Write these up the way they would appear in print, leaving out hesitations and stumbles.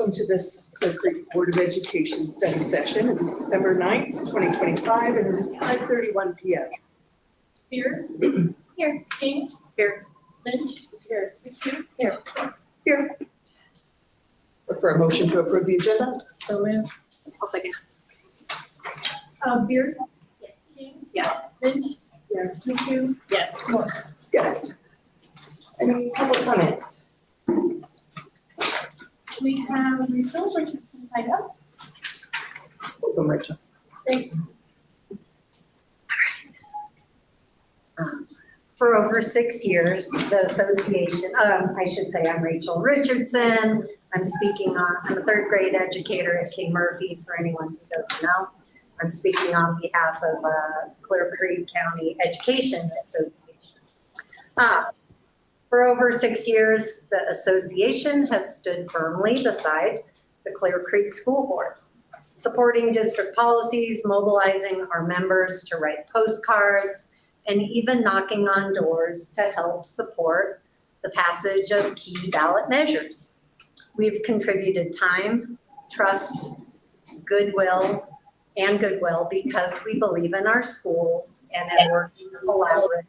Welcome to this Clear Creek Board of Education study session. It is December 9th, 2025, and it is 5:31 p.m. Pierce. Here. King. Here. Lynch. Here. McHugh. Here. Here. Look for a motion to approve the agenda. So moved. I'll second. Pierce. Yes. King. Yes. Lynch. Yes. McHugh. Yes. Moore. Yes. Any public comment? We have Rachel Richardson signed up. Welcome, Rachel. Thanks. For over 6 years, the association, I should say I'm Rachel Richardson. I'm a third grade educator at King Murphy for anyone who doesn't know. I'm speaking on behalf of Clear Creek County Education Association. For over 6 years, the association has stood firmly beside the Clear Creek School Board, supporting district policies, mobilizing our members to write postcards, and even knocking on doors to help support the passage of key ballot measures. We've contributed time, trust, goodwill because we believe in our schools and in working collaboratively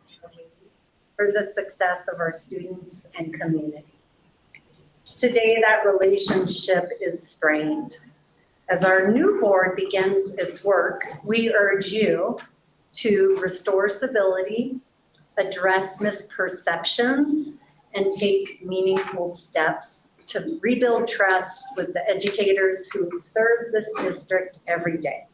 for the success of our students and community. Today, that relationship is strained. As our new board begins its work, we urge you to restore civility, address misperceptions, and take meaningful steps to rebuild trust with the educators who serve this district every day.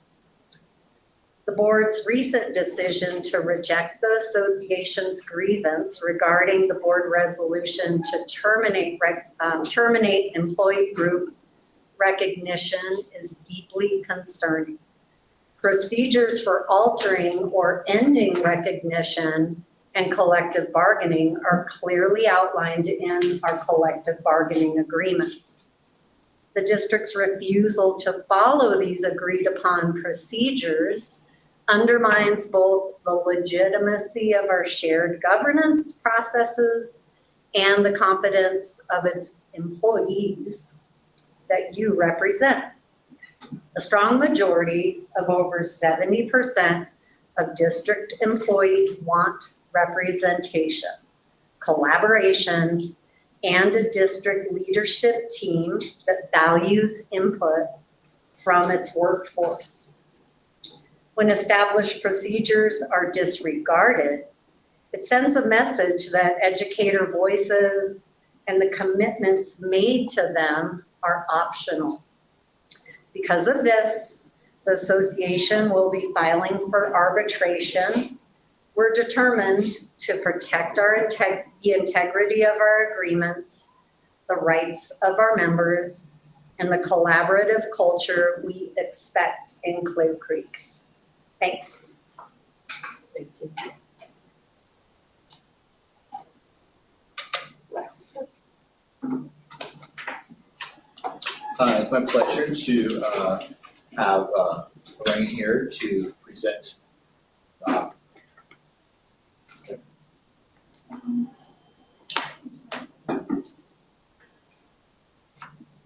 The board's recent decision to reject the association's grievance regarding the board resolution to terminate employee group recognition is deeply concerning. Procedures for altering or ending recognition and collective bargaining are clearly outlined in our collective bargaining agreements. The district's refusal to follow these agreed upon procedures undermines both the legitimacy of our shared governance processes and the confidence of its employees that you represent. A strong majority of over 70% of district employees want representation, collaboration, and a district leadership team that values input from its workforce. When established procedures are disregarded, it sends a message that educator voices and the commitments made to them are optional. Because of this, the association will be filing for arbitration. We're determined to protect the integrity of our agreements, the rights of our members, and the collaborative culture we expect in Clear Creek. Thanks. Thank you. Les. It's my pleasure to have Lorraine here to present.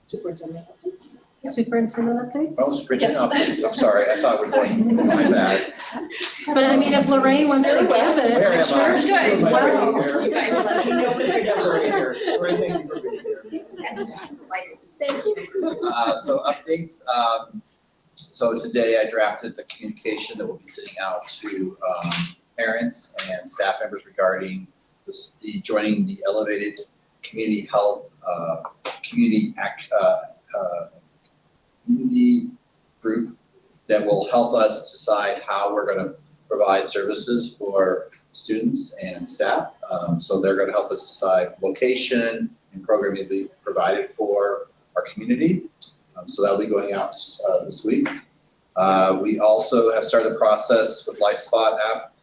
Superintendent updates. Superintendent updates? Oh, superintendent updates, I'm sorry, I thought we're going, my bad. But I mean, if Lorraine wants to give Where it, am sure, I? good. Am I Wow. right here? You guys let me know when you're Yeah, done. Lorraine here. Lorraine, thank you for being here. Thank you. So updates, so today I drafted the communication that will be sending out to parents and staff members regarding joining the Elevated Community Health Community group that will help us decide how we're gonna provide services for students and staff. So they're gonna help us decide location and programming to be provided for our community. So that'll be going out this week. We also have started the process with LifeSpot app.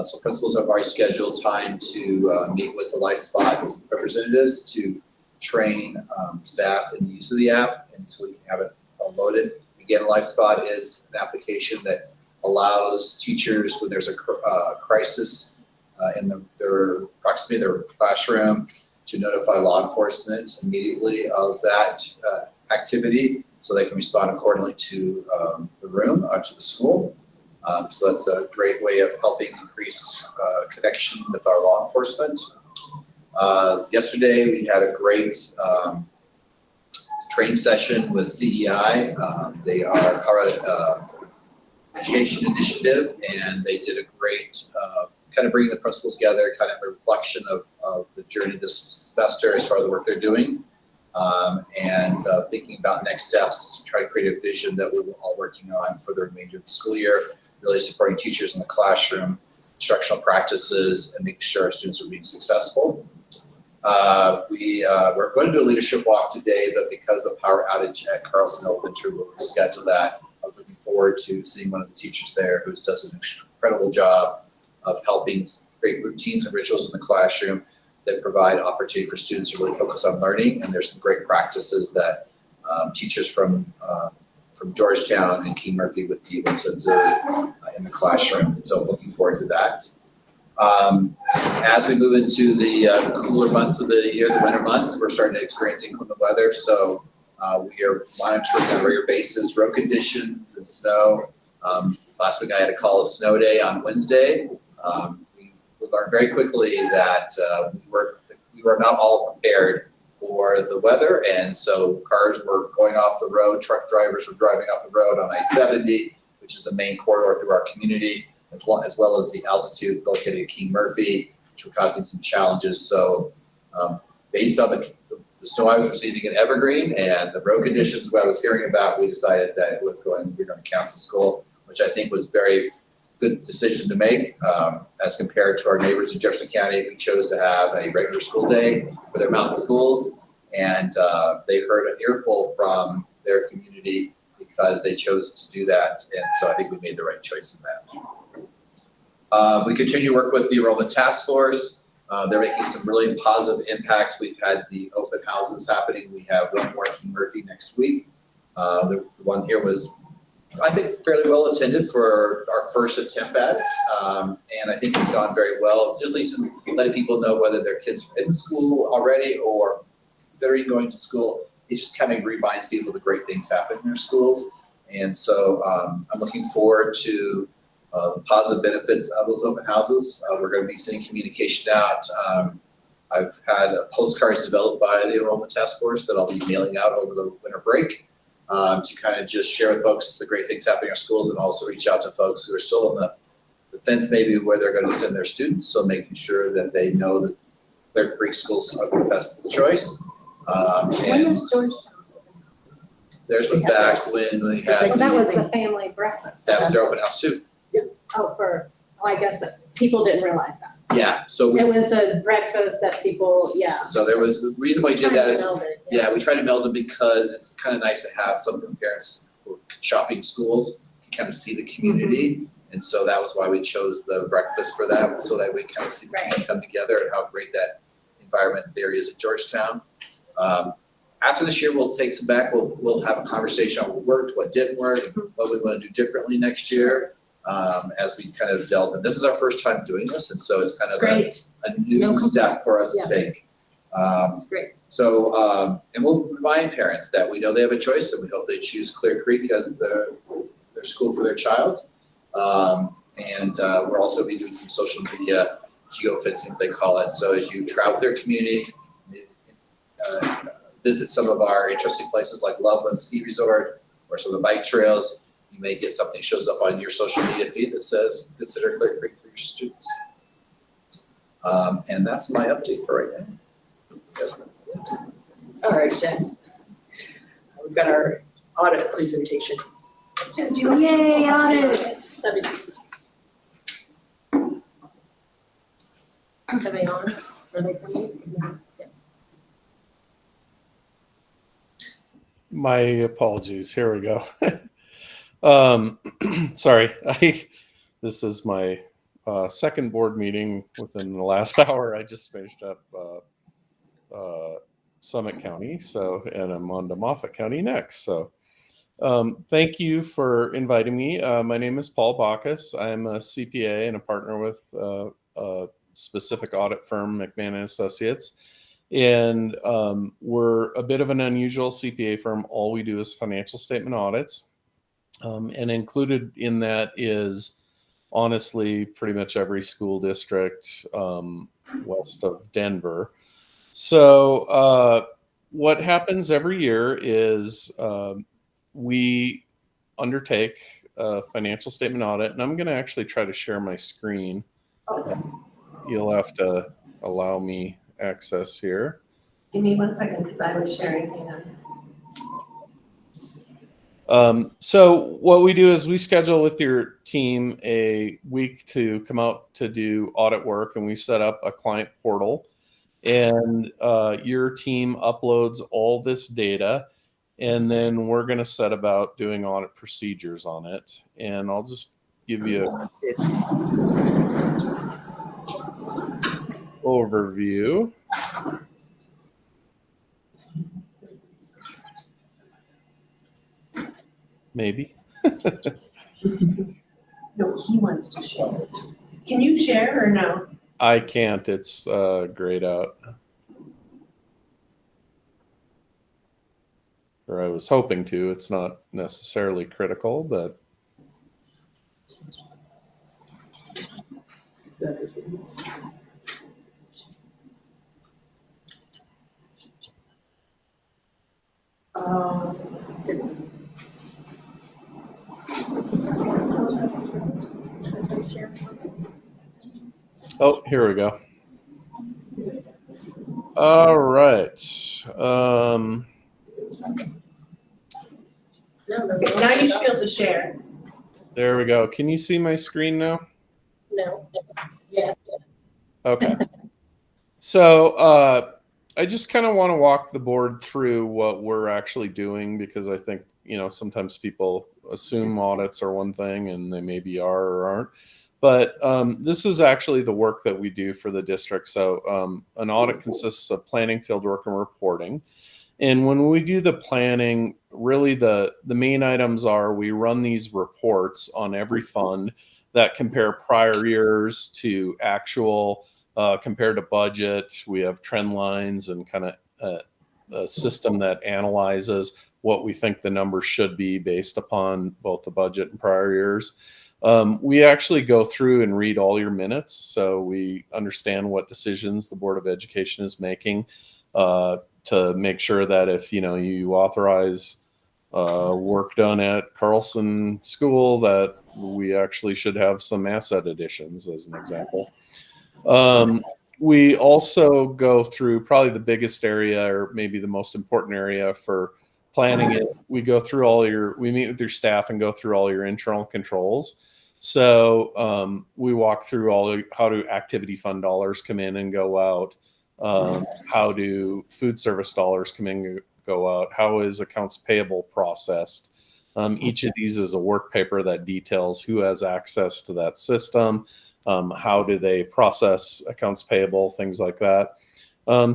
So principals have already scheduled time to meet with the LifeSpot representatives to train staff in the use of the app, and so we can have it loaded. Again, LifeSpot is an application that allows teachers, when there's a crisis in their proximity of their classroom, to notify law enforcement immediately of that activity so they can respond accordingly to the room or to the school. So that's a great way of helping increase connection with our law enforcement. Yesterday, we had a great training session with CEI. They are Colorado Education Initiative, and they did a great kind of bringing the principals together, kind of a reflection of the journey this semester as far as the work they're doing, and thinking about next steps, try to create a vision that we're all working on for the remainder of the school year, really supporting teachers in the classroom, instructional practices, and making sure our students are being successful. We're going to do a leadership walk today, but because of power outage at Carlson Elementary, we'll reschedule that. I was looking forward to seeing one of the teachers there who does an incredible job of helping create routines and rituals in the classroom that provide opportunity for students to really focus on learning. And there's some great practices that teachers from Georgetown and King Murphy would be able to observe in the classroom. So looking forward to that. As we move into the cooler months of the year, the winter months, we're starting to experience inclement weather. So we are monitoring on a regular basis road conditions and snow. Last week I had a call a snow day on Wednesday. We learned very quickly that we were not all prepared for the weather, and so cars were going off the road, truck drivers were driving off the road on I-70, which is the main corridor through our community, as well as the altitude located at King Murphy, which were causing some challenges. So based on the snow I was receiving in Evergreen and the road conditions what I was hearing about, we decided that we're going to cancel school, which I think was very good decision to make as compared to our neighbors in Jefferson County who chose to have a regular school day for their mountain schools. And they heard an earful from their community because they chose to do that. And so I think we made the right choice in that. We continue to work with the Enrollment Task Force. They're making some really positive impacts. We've had the open houses happening. We have one more at King Murphy next week. The one here was, I think, fairly well attended for our first attempt at it. And I think it's gone very well. Just letting people know whether their kids are in school already or considering going to school. It just kind of reminds people the great things happen in their schools. And so I'm looking forward to the positive benefits of those open houses. We're going to be sending communication out. I've had postcards developed by the Enrollment Task Force that I'll be mailing out over the winter break to kind of just share with folks the great things happening in our schools, and also reach out to folks who are still on the fence maybe where they're going to send their students. So making sure that they know that Clear Creek schools are the best choice. When was Georgetown? Theirs was back when we had, Well, that was the family breakfast. that was their open house too. I guess that people didn't realize that. Yeah, so It was the breakfast that people, so there was, the reason why we did that is, Trying to build it, yeah, we try to meld them because it's kind of nice to have some of the parents who are shopping schools to kind of see the community. And so that was why we chose the breakfast for that, so that we kind of see the community come together and how great that environment there is at Georgetown. After this year, we'll take some back. We'll have a conversation on what worked, what didn't work, what we want to do differently next year. As we kind of delve in. This is our first time doing this, and so it's kind It's of great. a new No step complaints. for us Yeah. to take. It's great. So, and we'll remind parents that we know they have a choice, and we hope they choose Clear Creek as their school for their child. And we're also be doing some social media geofencing, they call it. So as you travel their community, visit some of our interesting places like Loveland Ski Resort or some of the bike trails, you may get something shows up on your social media feed that says, consider Clear Creek for your students. And that's my update for right now. All right, Jen. We've got our audit presentation. Yay, audits. WGs. Are they on? Are they coming? My apologies. Here we go. Sorry, this is my second board meeting within the last hour. I just finished up Summit County, and I'm on to Moffat County next. So thank you for inviting me. My name is Paul Bacchus. I'm a CPA and a partner with a specific audit firm, McMahon & Associates. And we're a bit of an unusual CPA firm. All we do is financial statement audits. And included in that is honestly pretty much every school district west of Denver. So what happens every year is we undertake a financial statement audit, and I'm going to actually try to share my screen. You'll have to allow me access here. Give me 1 second because I was sharing. Hang on. So what we do is we schedule with your team a week to come out to do audit work, and we set up a client portal, and your team uploads all this data, and then we're going to set about doing audit procedures on it. And I'll just give you a quick overview. Maybe. No, he wants to share. Can you share or no? I can't. It's grayed out. Or I was hoping to. It's not necessarily critical, but oh, here we go. All right. No, okay, now you should be able to share. There we go. Can you see my screen now? No. Yes. Okay. So I just kind of want to walk the board through what we're actually doing, because I think, you know, sometimes people assume audits are one thing and they maybe are or aren't. But this is actually the work that we do for the district. So an audit consists of planning, fieldwork, and reporting. And when we do the planning, really the main items are we run these reports on every fund that compare prior years to actual, compared to budget. We have trend lines and kind of a system that analyzes what we think the numbers should be based upon both the budget and prior years. We actually go through and read all your minutes, so we understand what decisions the Board of Education is making to make sure that if, you know, you authorize work done at Carlson School, that we actually should have some asset additions, as an example. We also go through probably the biggest area, or maybe the most important area for planning, is we go through we meet with your staff and go through all your internal controls. So we walk through how do activity fund dollars come in and go out? How do food service dollars come in and go out? How is accounts payable processed? Each of these is a work paper that details who has access to that system. How do they process accounts payable, things like that.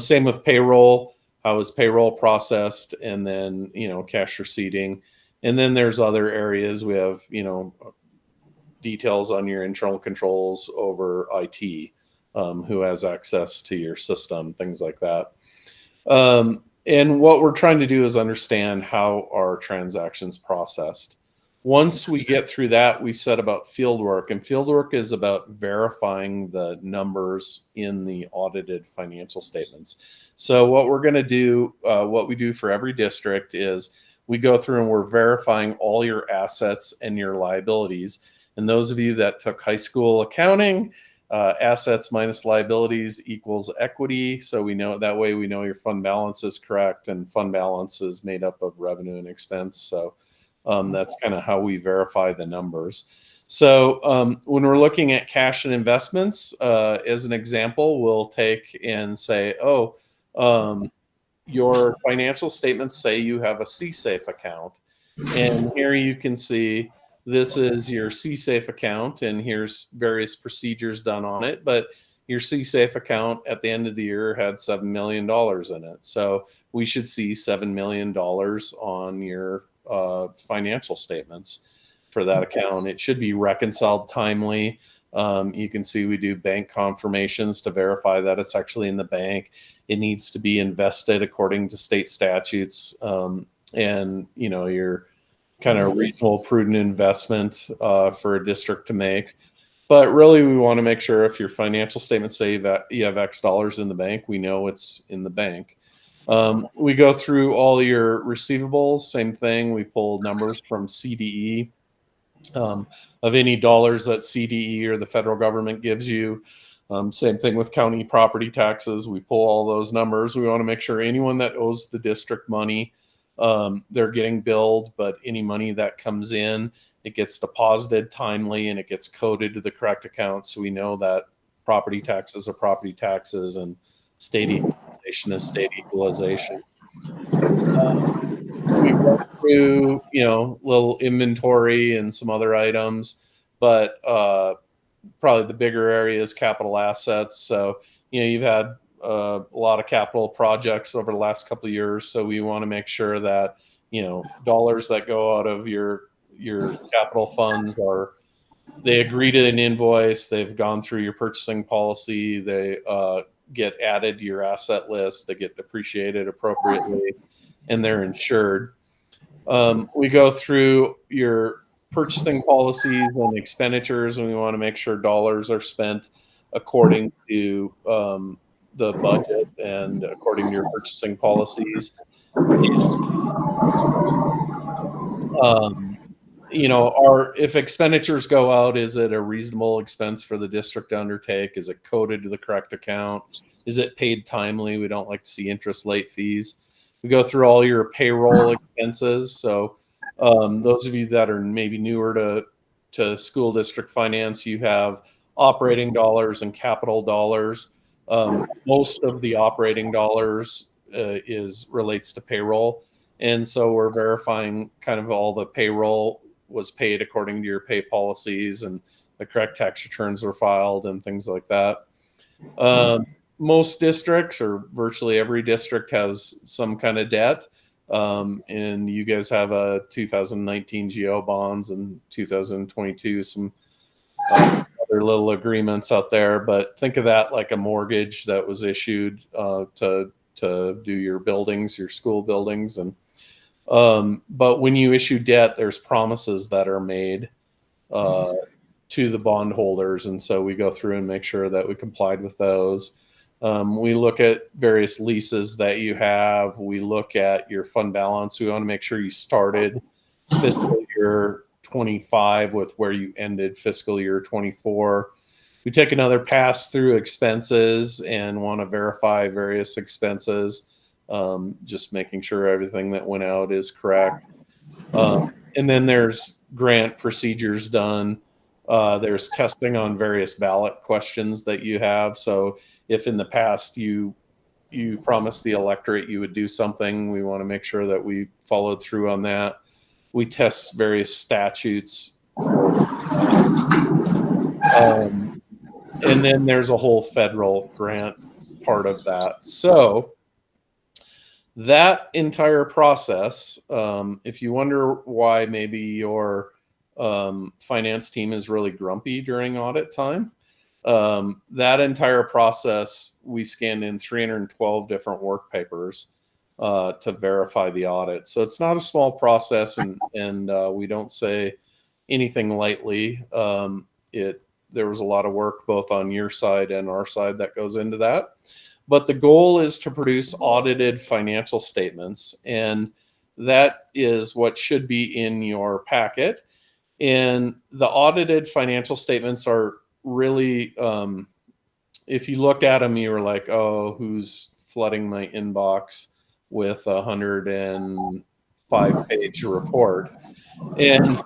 Same with payroll. How is payroll processed? And then, you know, cash receipting. And then there's other areas. We have, you know, details on your internal controls over IT, who has access to your system, things like that. And what we're trying to do is understand how our transactions processed. Once we get through that, we set about field work, and field work is about verifying the numbers in the audited financial statements. So what we're going to do, what we do for every district, is we go through and we're verifying all your assets and your liabilities. And those of you that took high school accounting, assets minus liabilities equals equity. So we know that way we know your fund balance is correct, and fund balance is made up of revenue and expense. So that's kind of how we verify the numbers. So when we're looking at cash and investments, as an example, we'll take and say, oh, your financial statements say you have a CSAFE account. And here you can see this is your CSAFE account, and here's various procedures done on it. But your CSAFE account at the end of the year had $7 million in it. So we should see $7 million on your financial statements for that account. It should be reconciled timely. You can see we do bank confirmations to verify that it's actually in the bank. It needs to be invested according to state statutes, and your kind of reasonable, prudent investment for a district to make. But really, we want to make sure if your financial statements say that you have X dollars in the bank, we know it's in the bank. We go through all your receivables, same thing. We pull numbers from CDE of any dollars that CDE or the federal government gives you. Same thing with county property taxes. We pull all those numbers. We want to make sure anyone that owes the district money, they're getting billed, but any money that comes in, it gets deposited timely and it gets coded to the correct account. So we know that property taxes are property taxes and state equalization is state equalization. We go through, little inventory and some other items, but probably the bigger area is capital assets. So, you've had a lot of capital projects over the last couple of years. So we want to make sure that, dollars that go out of your capital funds they agree to an invoice, they've gone through your purchasing policy, they get added to your asset list, they get depreciated appropriately, and they're insured. We go through your purchasing policies and expenditures, and we want to make sure dollars are spent according to the budget and according to your purchasing policies. If expenditures go out, is it a reasonable expense for the district to undertake? Is it coded to the correct account? Is it paid timely? We don't like to see interest late fees. We go through all your payroll expenses. So those of you that are maybe newer to school district finance, you have operating dollars and capital dollars. Most of the operating dollars relates to payroll. And so we're verifying kind of all the payroll was paid according to your pay policies and the correct tax returns were filed and things like that. Most districts, or virtually every district, has some kind of debt. And you guys have a 2019 GO bonds and 2022 some other little agreements out there. But think of that like a mortgage that was issued to do your buildings, your school buildings. And but when you issue debt, there's promises that are made to the bondholders. And so we go through and make sure that we complied with those. We look at various leases that you have. We look at your fund balance. We want to make sure you started fiscal year 25 with where you ended fiscal year 24. We take another pass through expenses and want to verify various expenses, just making sure everything that went out is correct. And then there's grant procedures done. There's testing on various ballot questions that you have. So if in the past you promised the electorate you would do something, we want to make sure that we followed through on that. We test various statutes. And then there's a whole federal grant part of that. So that entire process, if you wonder why maybe your finance team is really grumpy during audit time, that entire process, we scanned in 312 different work papers to verify the audit. So it's not a small process, and we don't say anything lightly. There was a lot of work both on your side and our side that goes into that. But the goal is to produce audited financial statements, and that is what should be in your packet. And the audited financial statements are really, if you looked at them, you were like, oh, who's flooding my inbox with a 105-page report? And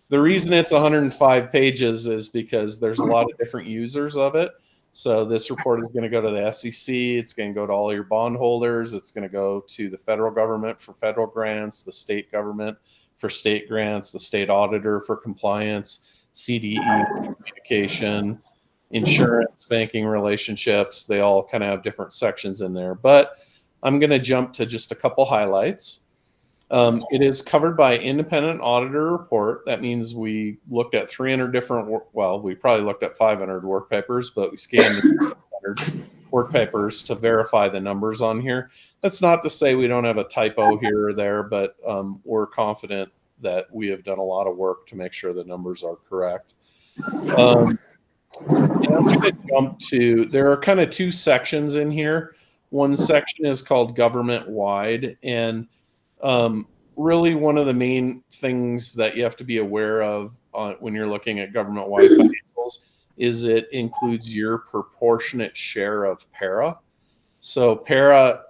the reason it's 105 pages is because there's a lot of different users of it. So this report is going to go to the SEC. It's going to go to all your bondholders. It's going to go to the federal government for federal grants, the state government for state grants, the state auditor for compliance, CDE communication, insurance, banking relationships. They all kind of have different sections in there. But I'm going to jump to just a couple highlights. It is covered by independent auditor report. That means we looked at 300 different, we probably looked at 500 work papers, but we scanned 500 work papers to verify the numbers on here. That's not to say we don't have a typo here or there, but we're confident that we have done a lot of work to make sure the numbers are correct. And I'm going to jump to, there are kind of two sections in here. One section is called government wide, and really one of the main things that you have to be aware of when you're looking at government wide financials is it includes your proportionate share of para. So para,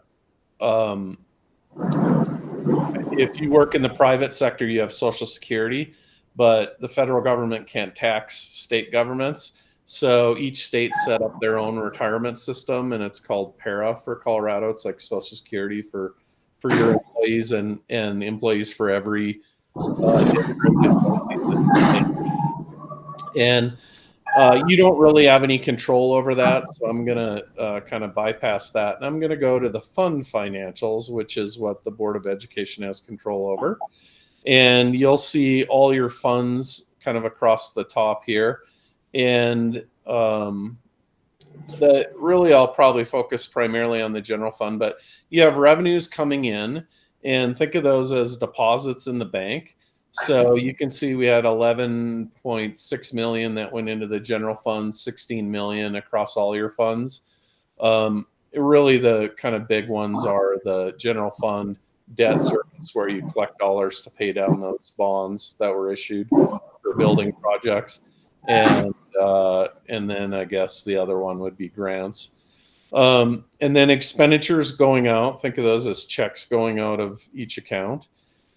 if you work in the private sector, you have Social Security, but the federal government can't tax state governments. So each state set up their own retirement system, and it's called para for Colorado. It's like Social Security for your employees and employees for every and you don't really have any control over that. So I'm going to kind of bypass that. And I'm going to go to the fund financials, which is what the Board of Education has control over. And you'll see all your funds kind of across the top here. And really, I'll probably focus primarily on the general fund, but you have revenues coming in, and think of those as deposits in the bank. So you can see we had 11.6 million that went into the general fund, 16 million across all your funds. Really, the kind of big ones are the general fund debt service, where you collect dollars to pay down those bonds that were issued for building projects. And then I guess the other one would be grants. And then expenditures going out, think of those as checks going out of each account.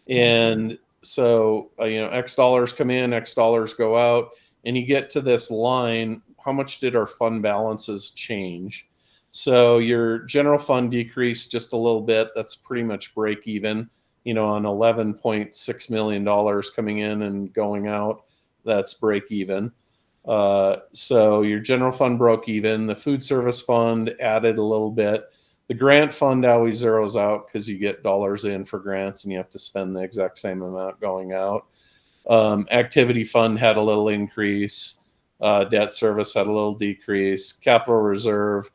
And so, X dollars come in, X dollars go out, and you get to this line, how much did our fund balances change? So your general fund decreased just a little bit. That's pretty much break even, on $11.6 million coming in and going out, that's break even. So your general fund broke even. The food service fund added a little bit. The grant fund always zeroes out because you get dollars in for grants and you have to spend the exact same amount going out. Activity fund had a little increase. Debt service had a little decrease. Capital reserve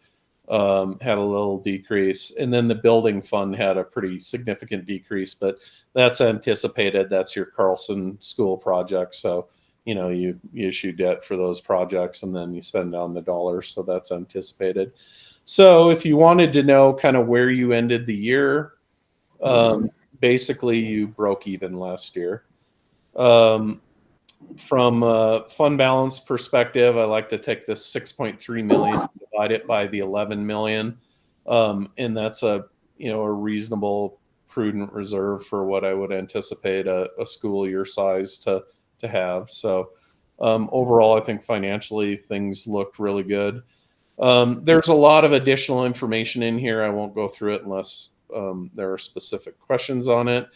had a little decrease. And then the building fund had a pretty significant decrease, but that's anticipated. That's your Carlson School project. So you issue debt for those projects and then you spend down the dollars. So that's anticipated. So if you wanted to know kind of where you ended the year, basically you broke even last year. From a fund balance perspective, I like to take this 6.3 million, divide it by the 11 million. And that's a reasonable, prudent reserve for what I would anticipate a school your size to have. So overall, I think financially things looked really good. There's a lot of additional information in here. I won't go through it unless there are specific questions on it.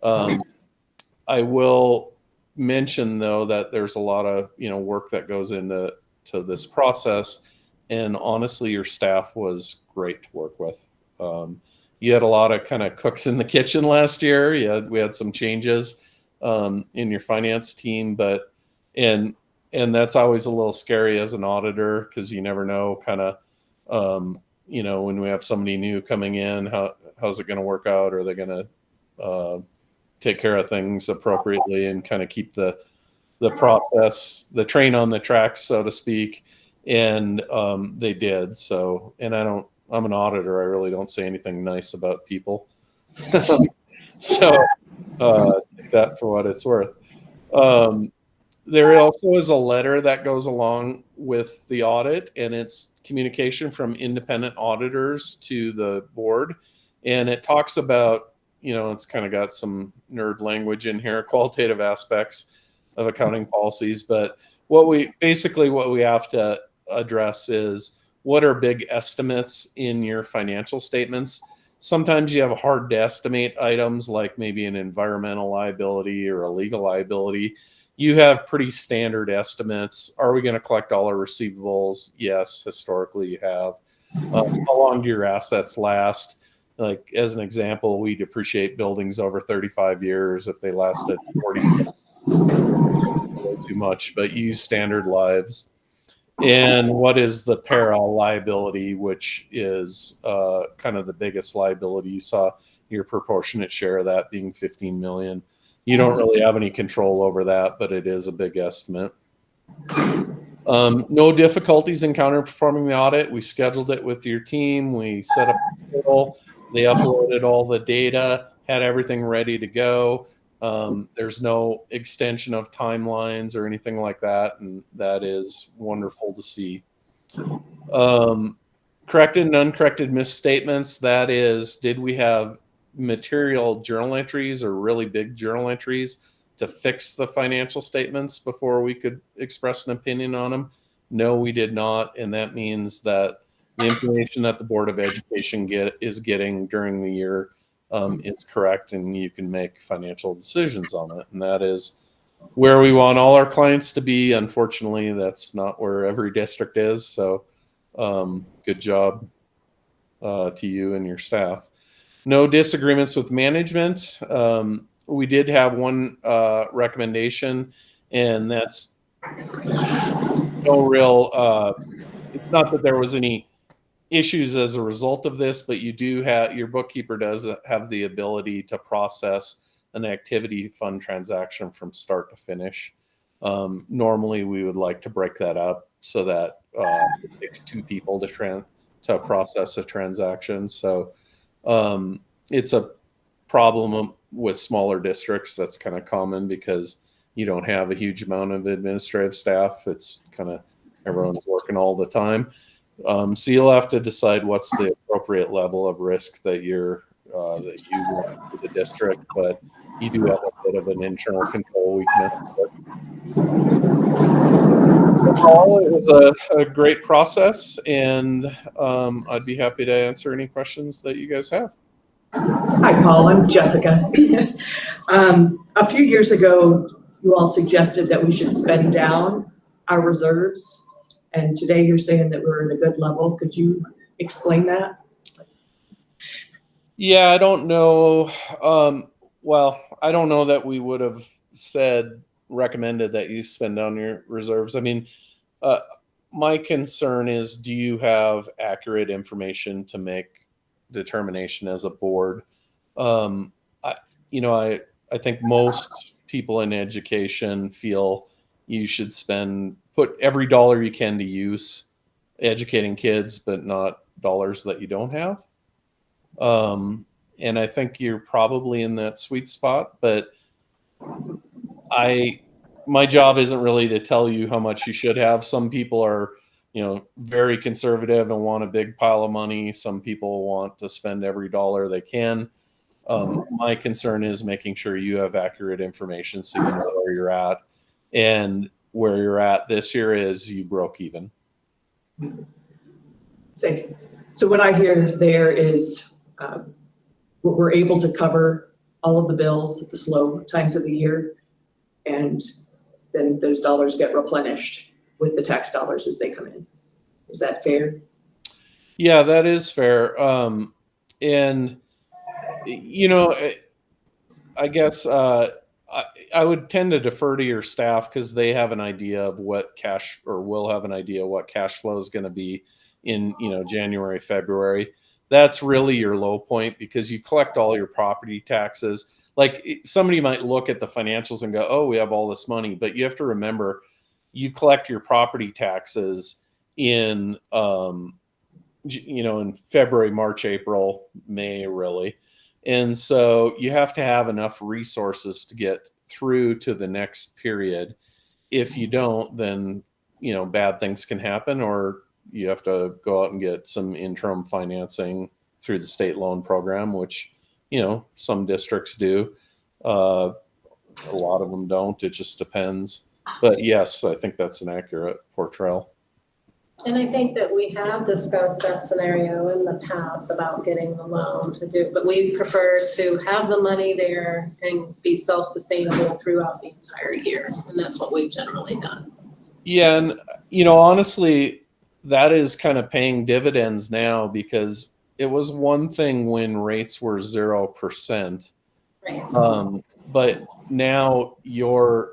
I will mention though that there's a lot of work that goes into this process, and honestly, your staff was great to work with. You had a lot of kind of cooks in the kitchen last year. We had some changes in your finance team, and that's always a little scary as an auditor because you never know kind of, when we have somebody new coming in, how's it going to work out? Are they going to take care of things appropriately and kind of keep the process, the train on the tracks, so to speak? And they did. So, and I'm an auditor. I really don't say anything nice about people. So take that for what it's worth. There also is a letter that goes along with the audit, and it's communication from independent auditors to the board. And it talks about, it's kind of got some nerd language in here, qualitative aspects of accounting policies. But what we have to address is what are big estimates in your financial statements. Sometimes you have hard to estimate items like maybe an environmental liability or a legal liability. You have pretty standard estimates. Are we going to collect all our receivables? Yes, historically you have. How long do your assets last? Like as an example, we depreciate buildings over 35 years. If they lasted 40 years, too much, but use standard lives. And what is the para liability, which is kind of the biggest liability? You saw your proportionate share of that being 15 million. You don't really have any control over that, but it is a big estimate. No difficulties in counterperforming the audit. We scheduled it with your team. We set up the portal. They uploaded all the data, had everything ready to go. There's no extension of timelines or anything like that, and that is wonderful to see. Corrected and uncorrected misstatements, that is, did we have material journal entries or really big journal entries to fix the financial statements before we could express an opinion on them? No, we did not, and that means that the information that the Board of Education is getting during the year is correct, and you can make financial decisions on it. And that is where we want all our clients to be. Unfortunately, that's not where every district is. So good job to you and your staff. No disagreements with management. We did have one recommendation, and that's no real, it's not that there was any issues as a result of this, but you do have, your bookkeeper does have the ability to process an activity fund transaction from start to finish. Normally we would like to break that up so that it takes two people to process a transaction. So it's a problem with smaller districts. That's kind of common because you don't have a huge amount of administrative staff. It's kind of everyone's working all the time. So you'll have to decide what's the appropriate level of risk that you want for the district, but you do have a bit of an internal control weakness. Overall, it was a great process, and I'd be happy to answer any questions that you guys have. Hi, Paul. I'm Jessica. A few years ago, you all suggested that we should spend down our reserves, and today you're saying that we're at a good level. Could you explain that? Yeah, I don't know. Well, I don't know that we would have recommended that you spend down your reserves. I mean, my concern is, do you have accurate information to make determination as a board? I think most people in education feel you should put every dollar you can to use educating kids, but not dollars that you don't have. And I think you're probably in that sweet spot, but my job isn't really to tell you how much you should have. Some people are, very conservative and want a big pile of money. Some people want to spend every dollar they can. My concern is making sure you have accurate information so you know where you're at. And where you're at this year is you broke even. So what I hear there is we're able to cover all of the bills at the slow times of the year, and then those dollars get replenished with the tax dollars as they come in. Is that fair? Yeah, that is fair. And I guess I would tend to defer to your staff because they have an idea of what will have an idea what cash flow is going to be in January, February. That's really your low point because you collect all your property taxes. Like somebody might look at the financials and go, oh, we have all this money, but you have to remember you collect your property taxes in in February, March, April, May, really. And so you have to have enough resources to get through to the next period. If you don't, then, bad things can happen, or you have to go out and get some interim financing through the state loan program, which, some districts do. A lot of them don't. It just depends. But yes, I think that's an accurate portrayal. And I think that we have discussed that scenario in the past about getting the loan to do, but we prefer to have the money there and be self-sustainable throughout the entire year. And that's what we've generally done. Yeah. And, honestly, that is kind of paying dividends now because was one thing when rates were 0%. Right. But now your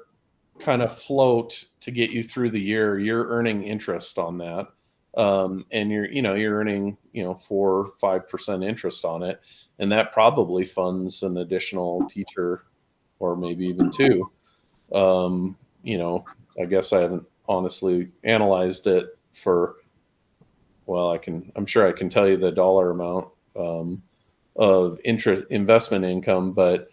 kind of float to get you through the year, you're earning interest on that. And you're earning, 4 or 5% interest on it. And that probably funds an additional teacher or maybe even 2. I guess I haven't honestly analyzed it I'm sure I can tell you the dollar amount, of investment income, but,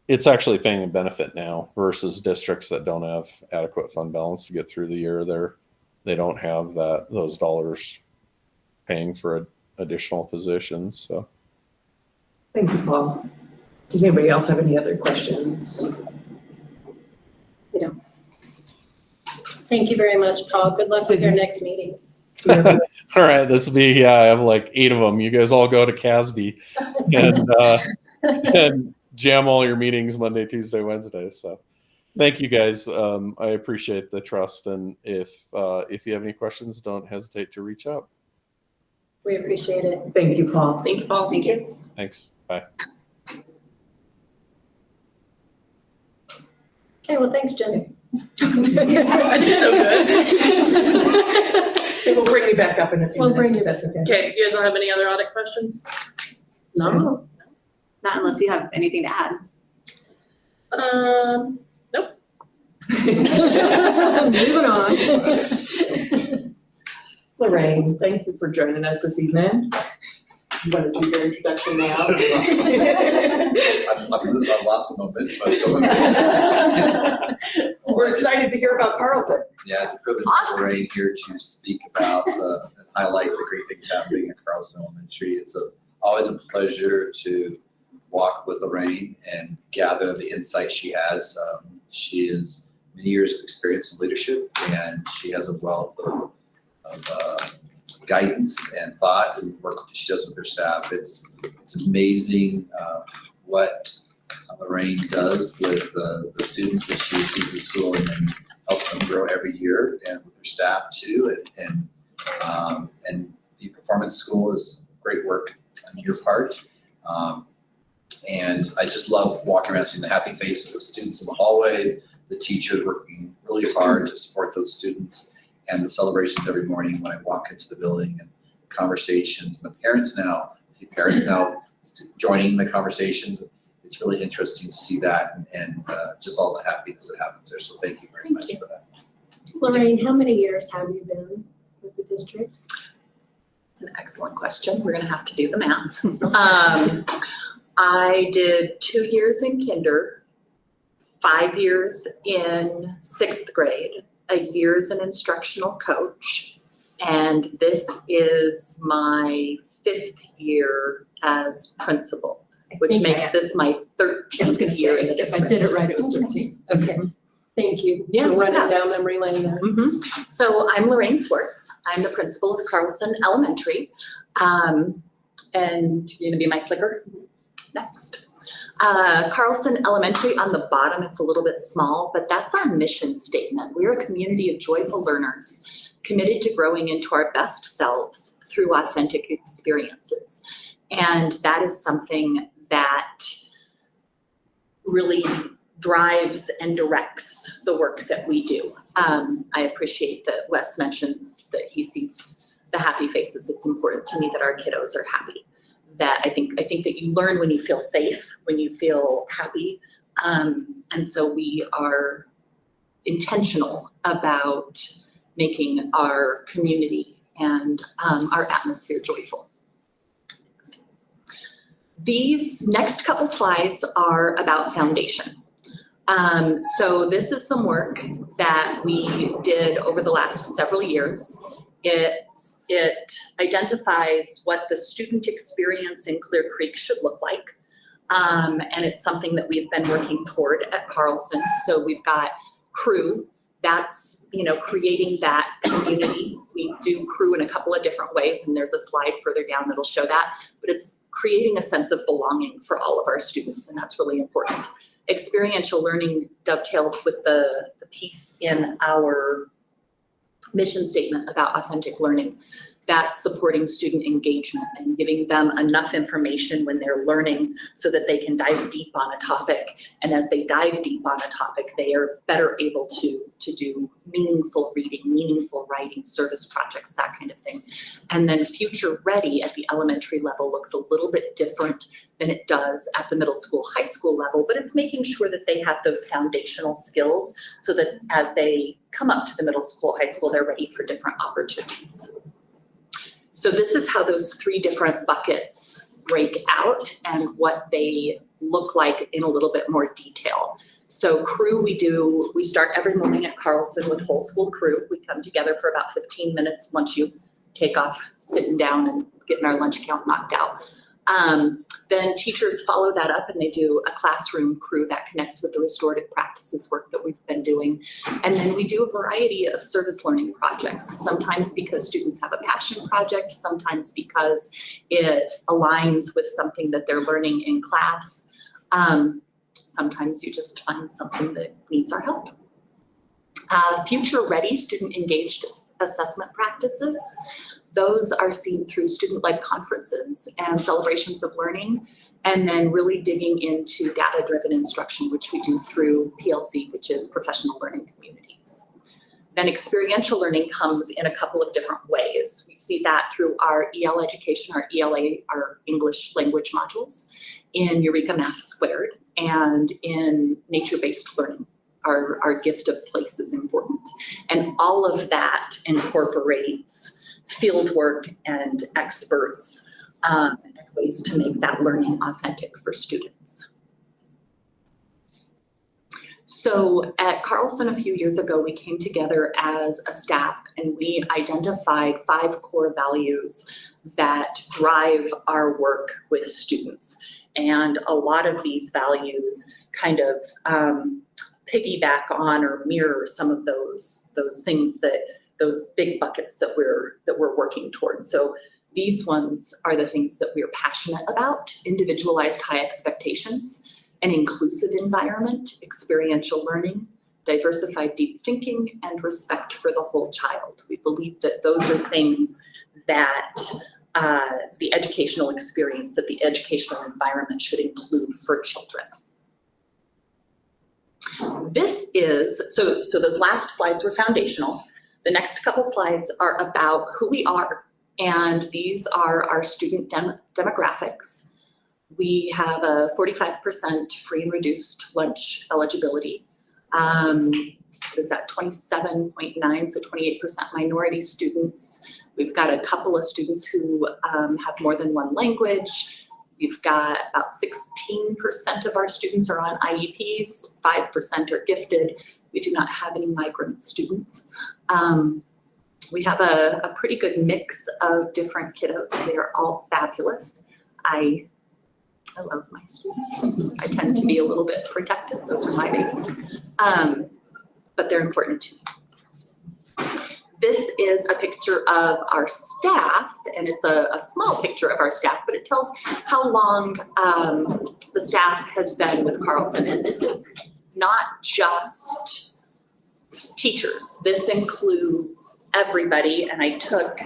it's actually paying a benefit now versus districts that don't have adequate fund balance to get through the year. They don't have those dollars paying for additional positions. So Thank you, Paul. Does anybody else have any other questions? Thank you very much, Paul. Good luck with your next meeting. Do you have- all right, this will be I have like 8 of them. You guys all go to CASB and jam all your meetings Monday, Tuesday, Wednesday. So thank you guys. I appreciate the trust. And if you have any questions, don't hesitate to reach out. We appreciate it. Thank you, Paul. Thank you, Paul. Thank you. Thanks. Bye. Okay, well, thanks, Jenny. I did so good. So we'll bring you back up in a few We'll minutes, bring if you- that's okay. Okay, you guys don't have any other audit questions? No. Not unless you have anything to add. Nope. Moving on. Lorraine, thank you for joining us this evening. You want to do your introduction now? I've lost some momentum, but go ahead. We're excited to hear about Carlson. Yeah, it's a privilege Awesome. for Lorraine here to speak about and highlight the great things happening at Carlson Elementary. It's always a pleasure to walk with Lorraine and gather the insight she has. She has many years of experience in leadership, and she has a wealth of guidance and thought and work that she does with her staff. It's amazing what Lorraine does with the students that she sees in school and then helps them grow every year, and with her staff too. And the performance school is great work on your part. And I just love walking around seeing the happy faces of students in the hallways, the teachers working really hard to support those students, and the celebrations every morning when I walk into the building, and conversations, and the parents now joining the conversations. It's really interesting to see that and just all the happiness that happens there. So thank you very much for that. Lorraine, how many years have you been with the district? It's an excellent question. We're gonna have to do the math. I did 2 years in kinder, 5 years in 6th grade, a year as an instructional coach, and this is my 5th year as principal, which makes this my 13th year in the district. right, it was 13. Okay, thank you. Yeah, For running yeah. down memory lane there. Mhm. So I'm Lorraine Swartz. I'm the principal of Carlson Elementary. And you're gonna be my clicker next. Carlson Elementary, on the bottom, it's a little bit small, but that's our mission statement. We're a community of joyful learners committed to growing into our best selves through authentic experiences. And that is something that really drives and directs the work that we do. I appreciate that Wes mentions that he sees the happy faces. It's important to me that our kiddos are happy. That I think that you learn when you feel safe, when you feel happy. And so we are intentional about making our community and our atmosphere joyful. These next couple slides are about foundation. So this is some work that we did over the last several years. It identifies what the student experience in Clear Creek should look like. And it's something that we've been working toward at Carlson. So we've got crew, that's, creating that community. We do crew in a couple of different ways, and there's a slide further down that'll show that, but it's creating a sense of belonging for all of our students, and that's really important. Experiential learning dovetails with the piece in our mission statement about authentic learning. That's supporting student engagement and giving them enough information when they're learning so that they can dive deep on a topic. And as they dive deep on a topic, they are better able to do meaningful reading, meaningful writing, service projects, that kind of thing. And then Future Ready at the elementary level looks a little bit different than it does at the middle school, high school level, but it's making sure that they have those foundational skills so that as they come up to the middle school, high school, they're ready for different opportunities. So this is how those 3 different buckets break out and what they look like in a little bit more detail. So crew, we start every morning at Carlson with whole school crew. We come together for about 15 minutes once you take off sitting down and getting our lunch count knocked out. Then teachers follow that up and they do a classroom crew that connects with the restorative practices work that we've been doing. And then we do a variety of service learning projects, sometimes because students have a passion project, sometimes because it aligns with something that they're learning in class. Sometimes you just find something that needs our help. Future Ready student engaged assessment practices. Those are seen through student-led conferences and celebrations of learning, and then really digging into data-driven instruction, which we do through PLC, which is Professional Learning Communities. Then experiential learning comes in a couple of different ways. We see that through our EL education, our ELA, our English language modules, in Eureka Math Squared, and in nature-based learning. Our gift of place is important. And all of that incorporates field work and experts and ways to make that learning authentic for students. So at Carlson a few years ago, we came together as a staff and we identified 5 core values that drive our work with students. And a lot of these values kind of piggyback on or mirror some of those things those big buckets that we're working towards. So these ones are the things that we're passionate about: individualized high expectations, an inclusive environment, experiential learning, diversified deep thinking, and respect for the whole child. We believe that those are things that the educational experience, that the educational environment should include for children. This is, so those last slides were foundational. The next couple slides are about who we are, and these are our student demographics. We have a 45% free and reduced lunch eligibility. What is that, 27.9, so 28% minority students. We've got a couple of students who have more than one language. We've got about 16% of our students are on IEPs, 5% are gifted. We do not have any migrant students. We have a pretty good mix of different kiddos. They are all fabulous. I love my students. I tend to be a little bit protective. Those are my babies. But they're important too. This is a picture of our staff, and it's a small picture of our staff, but it tells how long the staff has been with Carlson. And this is not just teachers. This includes everybody, and I took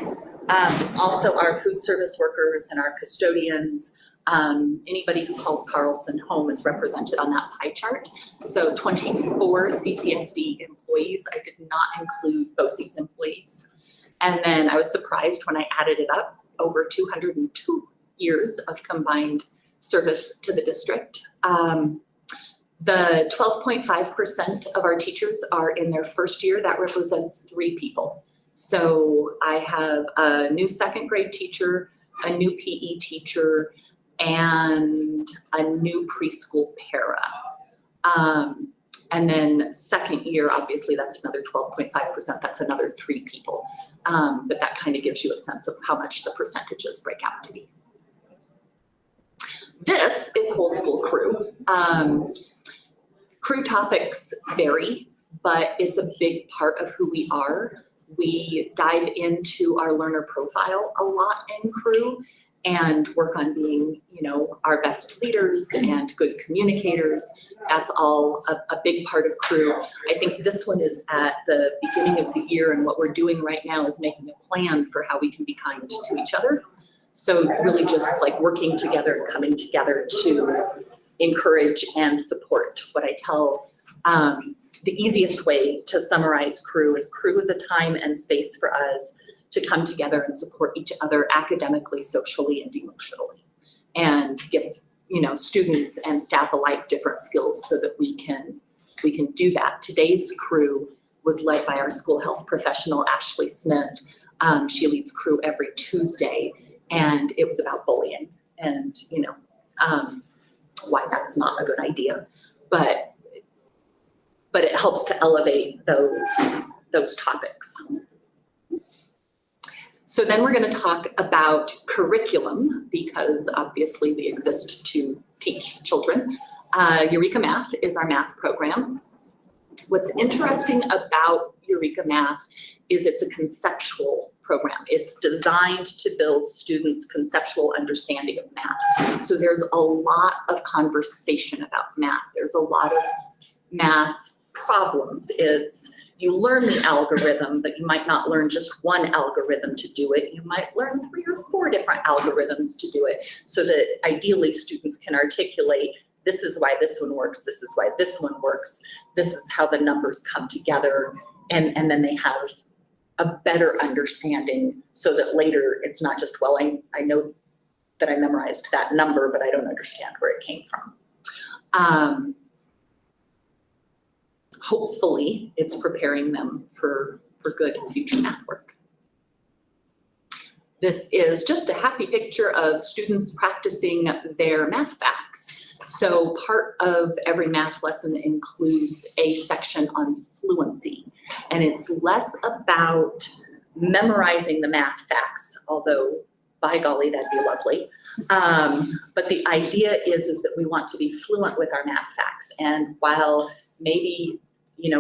also our food service workers and our custodians. Anybody who calls Carlson home is represented on that pie chart. So 24 CCSD employees. I did not include BOCES employees. And then I was surprised when I added it up, over 202 years of combined service to the district. The 12.5% of our teachers are in their first year. That represents 3 people. So I have a new 2nd grade teacher, a new PE teacher, and a new preschool para. And then 2nd year, obviously that's another 12.5%, that's another 3 people. But that kind of gives you a sense of how much the percentages break out to be. This is whole school crew. Crew topics vary, but it's a big part of who we are. We dive into our learner profile a lot in crew, and work on being, our best leaders and good communicators. That's all a big part of Crew. I think this one is at the beginning of the year, and what we're doing right now is making a plan for how we can be kind to each other. So really just like working together and coming together to encourage and support. What I tell, the easiest way to summarize Crew is a time and space for us to come together and support each other academically, socially, and emotionally, and give students and staff alike different skills so that we can do that. Today's Crew was led by our school health professional, Ashley Smith. She leads Crew every Tuesday, and it was about bullying and why that's not a good idea, but it helps to elevate those topics. So then we're going to talk about curriculum, because obviously we exist to teach children. Eureka Math is our math program. What's interesting about Eureka Math is it's a conceptual program. It's designed to build students' conceptual understanding of math. So there's a lot of conversation about math. There's a lot of math problems. You learn the algorithm, but you might not learn just one algorithm to do it. You might learn 3 or 4 different algorithms to do it, so that ideally students can articulate, this is why this one works, this is why this one works, this is how the numbers come together, and then they have a better understanding, so that later it's not just, well, I know that I memorized that number, but I don't understand where it came from. Hopefully, it's preparing them for good future math work. This is just a happy picture of students practicing their math facts. So part of every math lesson includes a section on fluency, and it's less about memorizing the math facts, although by golly, that'd be lovely. But the idea is that we want to be fluent with our math facts, and while maybe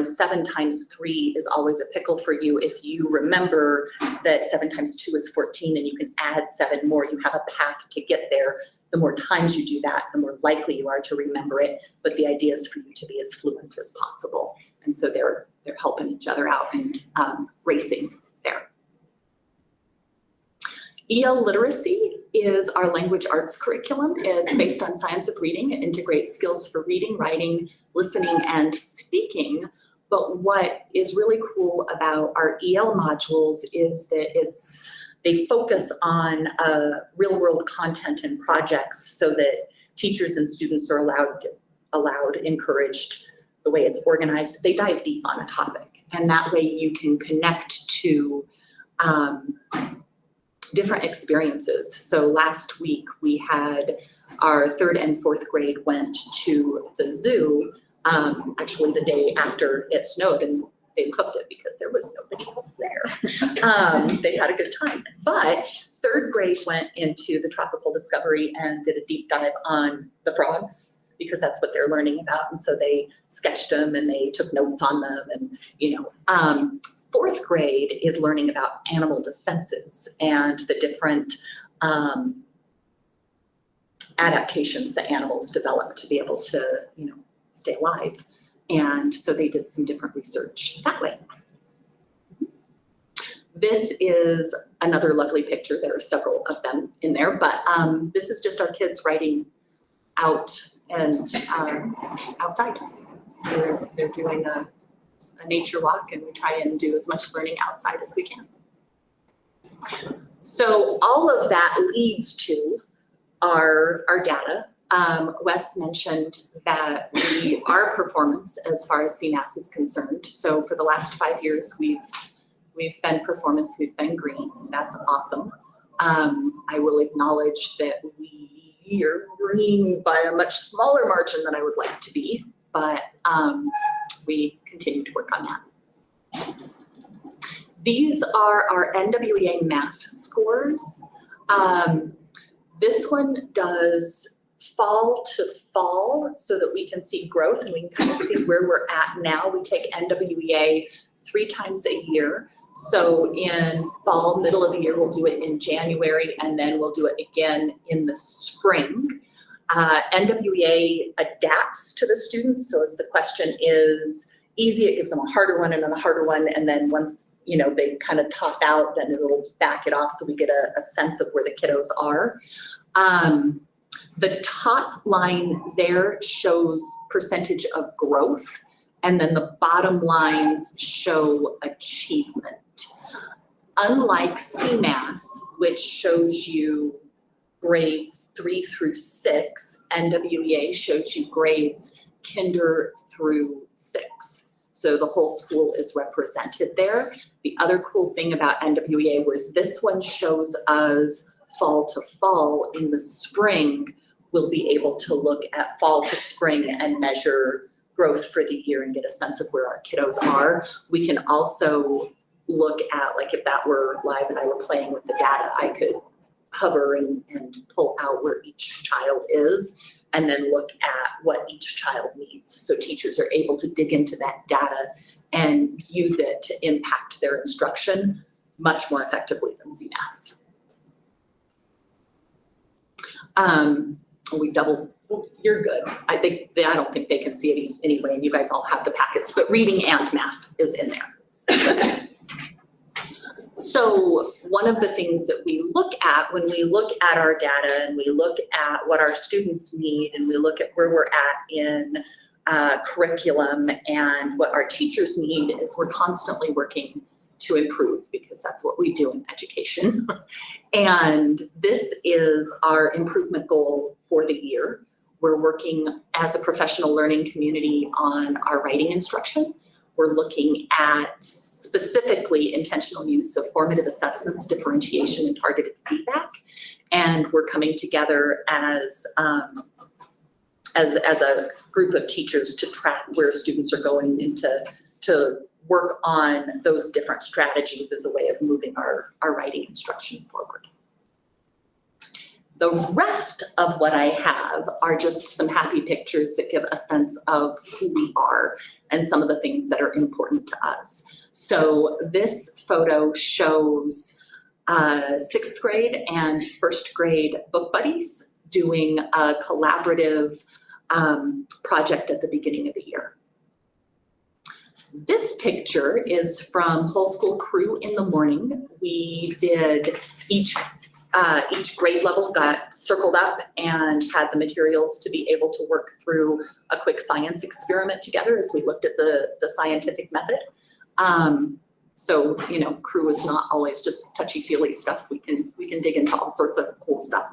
7 times 3 is always a pickle for you, if you remember that 7 times 2 is 14 and you can add 7 more, you have a path to get there. The more times you do that, the more likely you are to remember it. But the idea is for you to be as fluent as possible. And so they're helping each other out and racing there. EL Literacy is our language arts curriculum. It's based on science of reading. It integrates skills for reading, writing, listening, and speaking. But what is really cool about our EL modules is that they focus on real-world content and projects, so that teachers and students are allowed, encouraged, the way it's organized. They dive deep on a topic, and that way you can connect to different experiences. So last week we had our 3rd and 4th grade went to the zoo, actually the day after it snowed, and they loved it because there was nobody else there. They had a good time. But 3rd grade went into the Tropical Discovery and did a deep dive on the frogs, because that's what they're learning about. And so they sketched them and they took notes on them, and 4th grade is learning about animal defenses and the different adaptations that animals develop to be able to, stay alive. And so they did some different research that way. This is another lovely picture. There are several of them in there, but this is just our kids writing out and outside. They're doing a nature walk, and we try and do as much learning outside as we can. So all of that leads to our data. Wes mentioned that our performance as far as CMAS is concerned. So for the last 5 years, we've been performance, we've been green. That's awesome. I will acknowledge that we are green by a much smaller margin than I would like to be, but we continue to work on that. These are our NWEA math scores. This one does fall to fall so that we can see growth and we can kind of see where we're at now. We take NWEA 3 times a year. So in fall, middle of the year, we'll do it in January, and then we'll do it again in the spring. NWEA adapts to the students, so if the question is easy, it gives them a harder one and then a harder one, and then once, you know, they kind of top out, then it'll back it off so we get a sense of where the kiddos are. The top line there shows percentage of growth, and then the bottom lines show achievement. Unlike CMAS, which shows you grades 3 through 6, NWEA shows you grades kinder through 6. So the whole school is represented there. The other cool thing about NWEA, where this one shows us fall to fall, in the spring, we'll be able to look at fall to spring and measure growth for the year and get a sense of where our kiddos are. We can also look at, like if that were live and I were playing with the data, I could hover and pull out where each child is and then look at what each child needs. So teachers are able to dig into that data and use it to impact their instruction much more effectively than CMAS. You're good. I don't think they can see it anyway, and you guys all have the packets, but reading and math is in there. So one of the things that we look at when we look at our data and we look at what our students need and we look at where we're at in curriculum and what our teachers need is we're constantly working to improve, because that's what we do in education. And this is our improvement goal for the year. We're working as a professional learning community on our writing instruction. We're looking at specifically intentional use of formative assessments, differentiation, and targeted feedback. And we're coming together as a group of teachers to track where students are going and to work on those different strategies as a way of moving our writing instruction forward. The rest of what I have are just some happy pictures that give a sense of who we are and some of the things that are important to us. So this photo shows 6th grade and 1st grade book buddies doing a collaborative project at the beginning of the year. This picture is from Whole School Crew in the morning. We did each grade level got circled up and had the materials to be able to work through a quick science experiment together as we looked at the scientific method. So, you know, Crew is not always just touchy-feely stuff. We can dig into all sorts of cool stuff.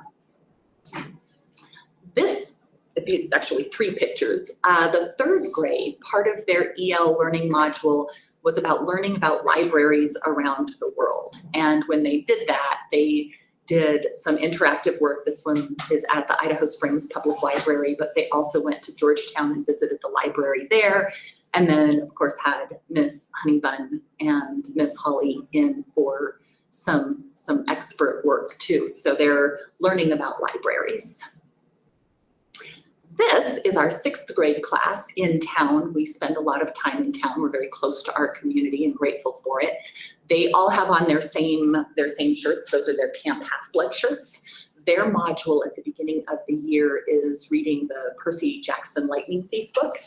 These is actually 3 pictures. The 3rd grade, part of their EL learning module was about learning about libraries around the world. And when they did that, they did some interactive work. This one is at the Idaho Springs Public Library, but they also went to Georgetown and visited the library there. And then, of course, had Miss Honeybun and Miss Holly in for some expert work too. So they're learning about libraries. This is our 6th grade class in town. We spend a lot of time in town. We're very close to our community and grateful for it. They all have on their same shirts. Those are their Camp Half-Blood shirts. Their module at the beginning of the year is reading the Percy Jackson Lightning Thief book.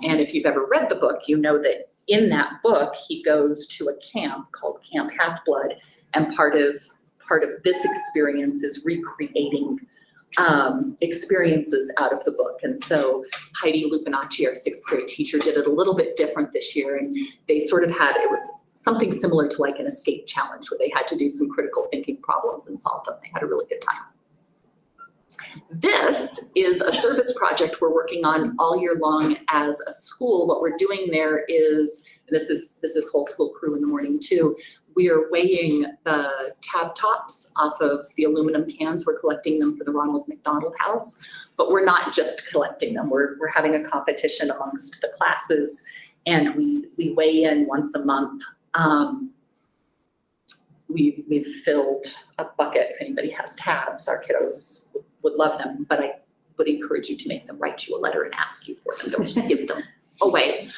And if you've ever read the book, you know that in that book, he goes to a camp called Camp Half-Blood. And part of this experience is recreating experiences out of the book. And so Heidi Lupinacci, our 6th grade teacher, did it a little bit different this year. And they sort of had, it was something similar to like an escape challenge where they had to do some critical thinking problems and solve them. They had a really good time. This is a service project we're working on all year long as a school. What we're doing there is, this is Whole School Crew in the morning too, we are weighing the tab tops off of the aluminum cans. We're collecting them for the Ronald McDonald House, but we're not just collecting them. We're having a competition amongst the classes, and we weigh in once a month. We've filled a bucket. If anybody has tabs, our kiddos would love them, but I would encourage you to make them write you a letter and ask you for them. Don't just give them away.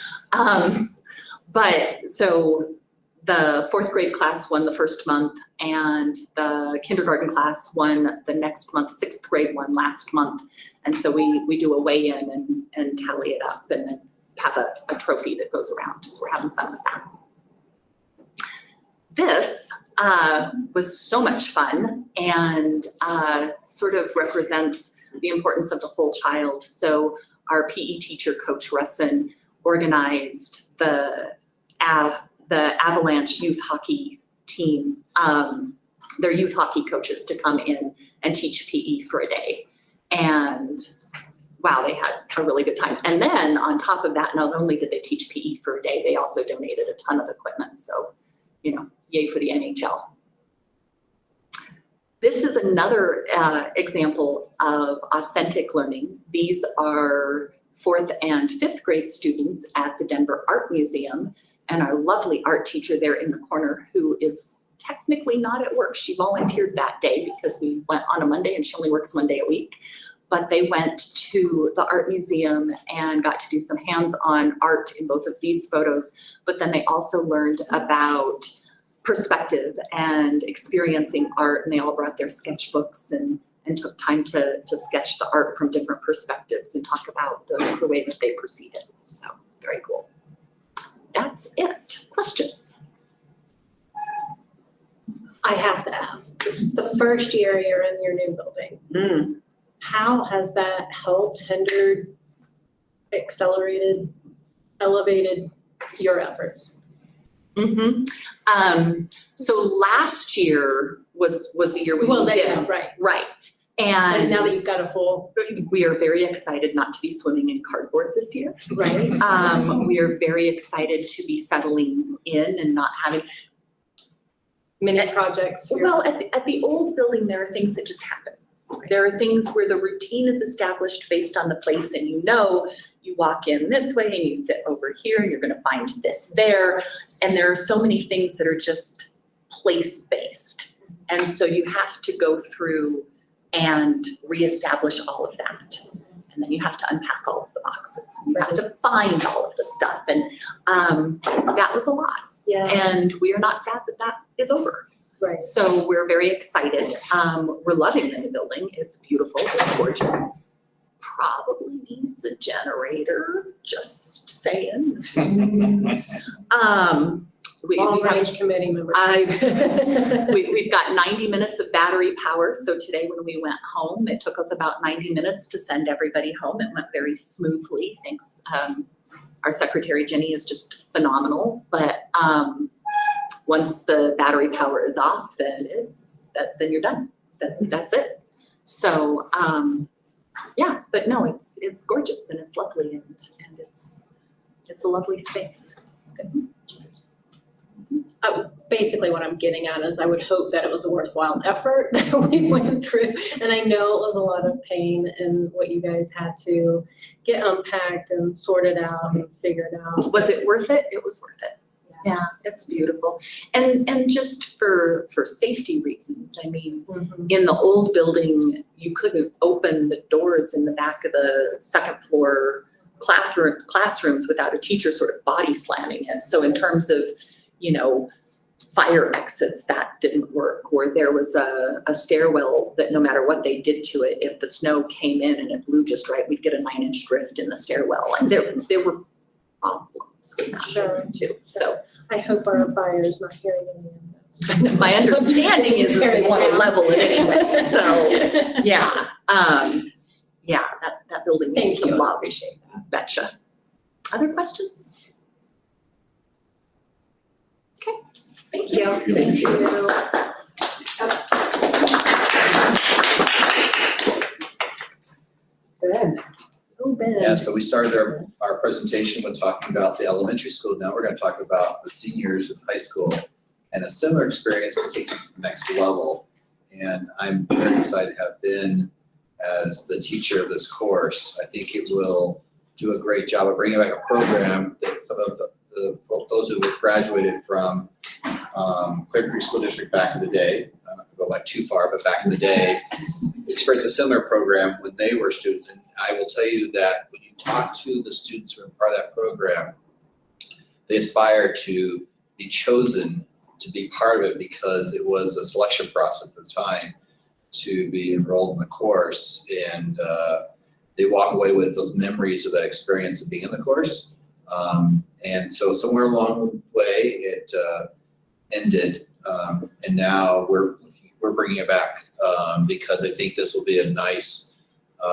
But so the fourth grade class won the first month, and the kindergarten class won the next month, sixth grade won last month. And so we do a weigh-in and tally it up and then have a trophy that goes around. So we're having fun with that. This was so much fun and sort of represents the importance of the whole child. So our PE teacher, Coach Russin, organized the Avalanche youth hockey team, their youth hockey coaches to come in and teach PE for a day. And wow, they had a really good time. And then on top of that, not only did they teach PE for a day, they also donated a ton of equipment. So, you know, yay for the NHL. This is another example of authentic learning. These are 4th and 5th grade students at the Denver Art Museum, and our lovely art teacher there in the corner, who is technically not at work. She volunteered that day because we went on a Monday and she only works one day a week. But they went to the art museum and got to do some hands-on art in both of these photos. But then they also learned about perspective and experiencing art, and they all brought their sketchbooks and took time to sketch the art from different perspectives and talk about the way that they perceive it. So very cool. That's it. Questions? I have to ask, this is the first year you're in your new building. How has that helped, hindered, accelerated, elevated your efforts? So last year was the year we Well, moved in. right. Right. And And now that you've got a full, we are very excited not to be swimming in cardboard this year. right? We are very excited to be settling in and not having, Mini projects. well, at the old building, there are things that just happen. There are things where the routine is established based on the place, and you know, you walk in this way and you sit over here and you're gonna find this there. And there are so many things that are just place-based. And so you have to go through and reestablish all of that. And then you have to unpack all of the boxes. You have to find all of the stuff. And that was a lot. Yeah, And we are not sad that that is over. right. So we're very excited. We're loving the new building. It's beautiful, it's gorgeous. Probably needs a generator, just saying. We Long have, range committee members. we've got 90 minutes of battery power. So today when we went home, it took us about 90 minutes to send everybody home. It went very smoothly, thanks. Our secretary, Jenny, is just phenomenal. But once the battery power is off, then then you're done. That's it. So yeah, but no, it's gorgeous and it's lovely and it's a lovely space. Basically what I'm getting at is I would hope that it was a worthwhile effort that we went through. And I know it was a lot of pain and what you guys had to get unpacked and sorted out and figured out. Was it worth it? It was worth it. Yeah, it's beautiful. And just for safety reasons, I mean, in the old building, you couldn't open the doors in the back of the second floor classrooms without a teacher sort of body slamming it. So in terms of, you know, fire exits, that didn't work. Or there was a stairwell that no matter what they did to it, if the snow came in and it blew just right, we'd get a 9-inch drift in the stairwell. And there were problems with that Sure. too. So I hope our buyer's not hearing any of this. my understanding is they want to level it anyway. So yeah, that building needs Thank some you, I love. appreciate that. Betcha. Other questions? Okay, thank you. Thank you. Ben. Oh, Ben. Yeah, so we started our presentation with talking about the elementary school. Now we're gonna talk about the seniors in high school. And a similar experience will take you to the next level. And I'm very excited to have been as the teacher of this course. I think it will do a great job of bringing back a program that some of those who have graduated from Clear Creek School District back in the day, I'm not gonna go back too far, but back in the day, experienced a similar program when they were students. And I will tell you that when you talk to the students who are part of that program, they aspire to be chosen to be part of it because it was a selection process at the time to be enrolled in the course. And they walk away with those memories of that experience of being in the course. And so somewhere along the way, it ended. And now we're bringing it back because I think this will be a nice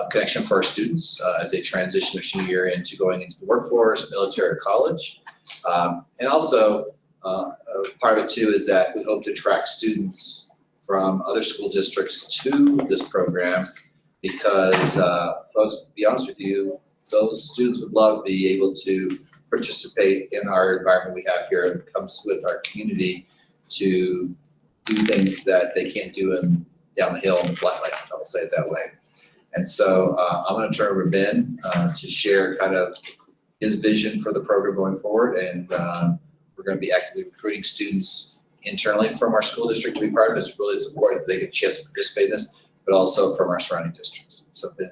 connection for our students as they transition their senior year into going into the workforce, military, or college. And also, part of it too is that we hope to attract students from other school districts to this program because, folks, to be honest with you, those students would love to be able to participate in our environment we have here. It comes with our community to do things that they can't do down the hill in the flatlands, I'll say it that way. And so I'm going to turn over to Ben to share kind of his vision for the program going forward. And we're going to be actively recruiting students internally from our school district to be part of this. Really, it's important that they get a chance to participate in this, but also from our surrounding districts. So Ben.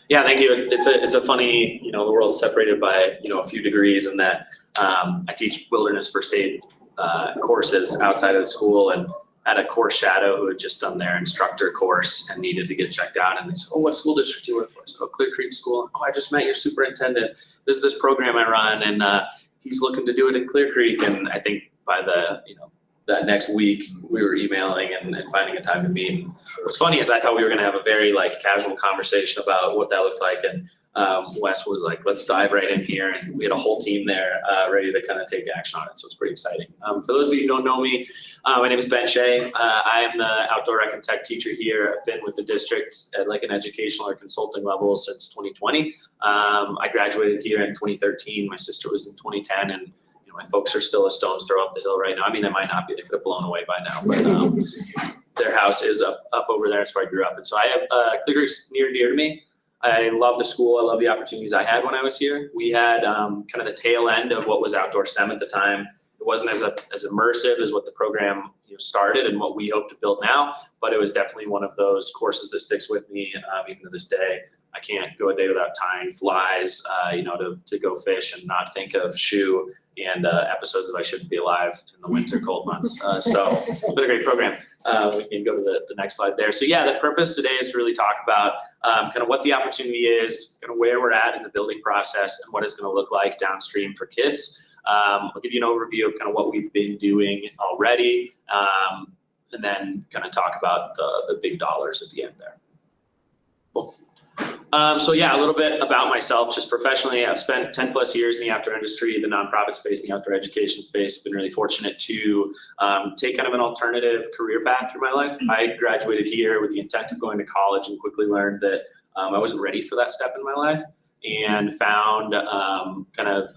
Yeah, thank you. It's a funny, the world's separated by, a few degrees, and that I teach wilderness first aid courses outside of the school, and had a course shadow who had just done their instructor course and needed to get checked out. And they said, "Oh, what school district do you work for?" I said, "Oh, Clear Creek School." "Oh, I just met your superintendent. This is this program I run, and he's looking to do it in Clear Creek." And I think by that next week we were emailing and finding a time to meet. And what's funny is I thought we were going to have a very casual conversation about what that looked like. And Wes was like, "Let's dive right in here." And we had a whole team there ready to kind of take action on it. So it's pretty exciting. For those of you who don't know me, my name is Ben Shea. I am the outdoor rec and tech teacher here. I've been with the district at an educational or consulting level since 2020. I graduated here in 2013. My sister was in 2010, and my folks are still a stone's throw up the hill right now. I mean, they might not be. They could have blown away by now, but their house is up over there. That's where I grew up. And so I have Clear Creek's near and dear to me. I love the school. I love the opportunities I had when I was here. We had kind of the tail end of what was Outdoor STEM at the time. It wasn't as immersive as what the program started and what we hope to build now, but it was definitely one of those courses that sticks with me even to this day. I can't go a day without tying flies, to go fish and not think of Shoe and episodes of I Shouldn't Be Alive in the winter cold months. So it's been a great program. We can go to the next slide there. So yeah, the purpose today is to really talk about kind of what the opportunity is, kind of where we're at in the building process, and what it's going to look like downstream for kids. I'll give you an overview of kind of what we've been doing already, and then kind of talk about the big dollars at the end there. Cool. So yeah, a little bit about myself, just professionally. I've spent 10 plus years in the outdoor industry, the nonprofit space, the outdoor education space. Been really fortunate to take kind of an alternative career path through my life. I graduated here with the intent of going to college and quickly learned that I wasn't ready for that step in my life, and found kind of,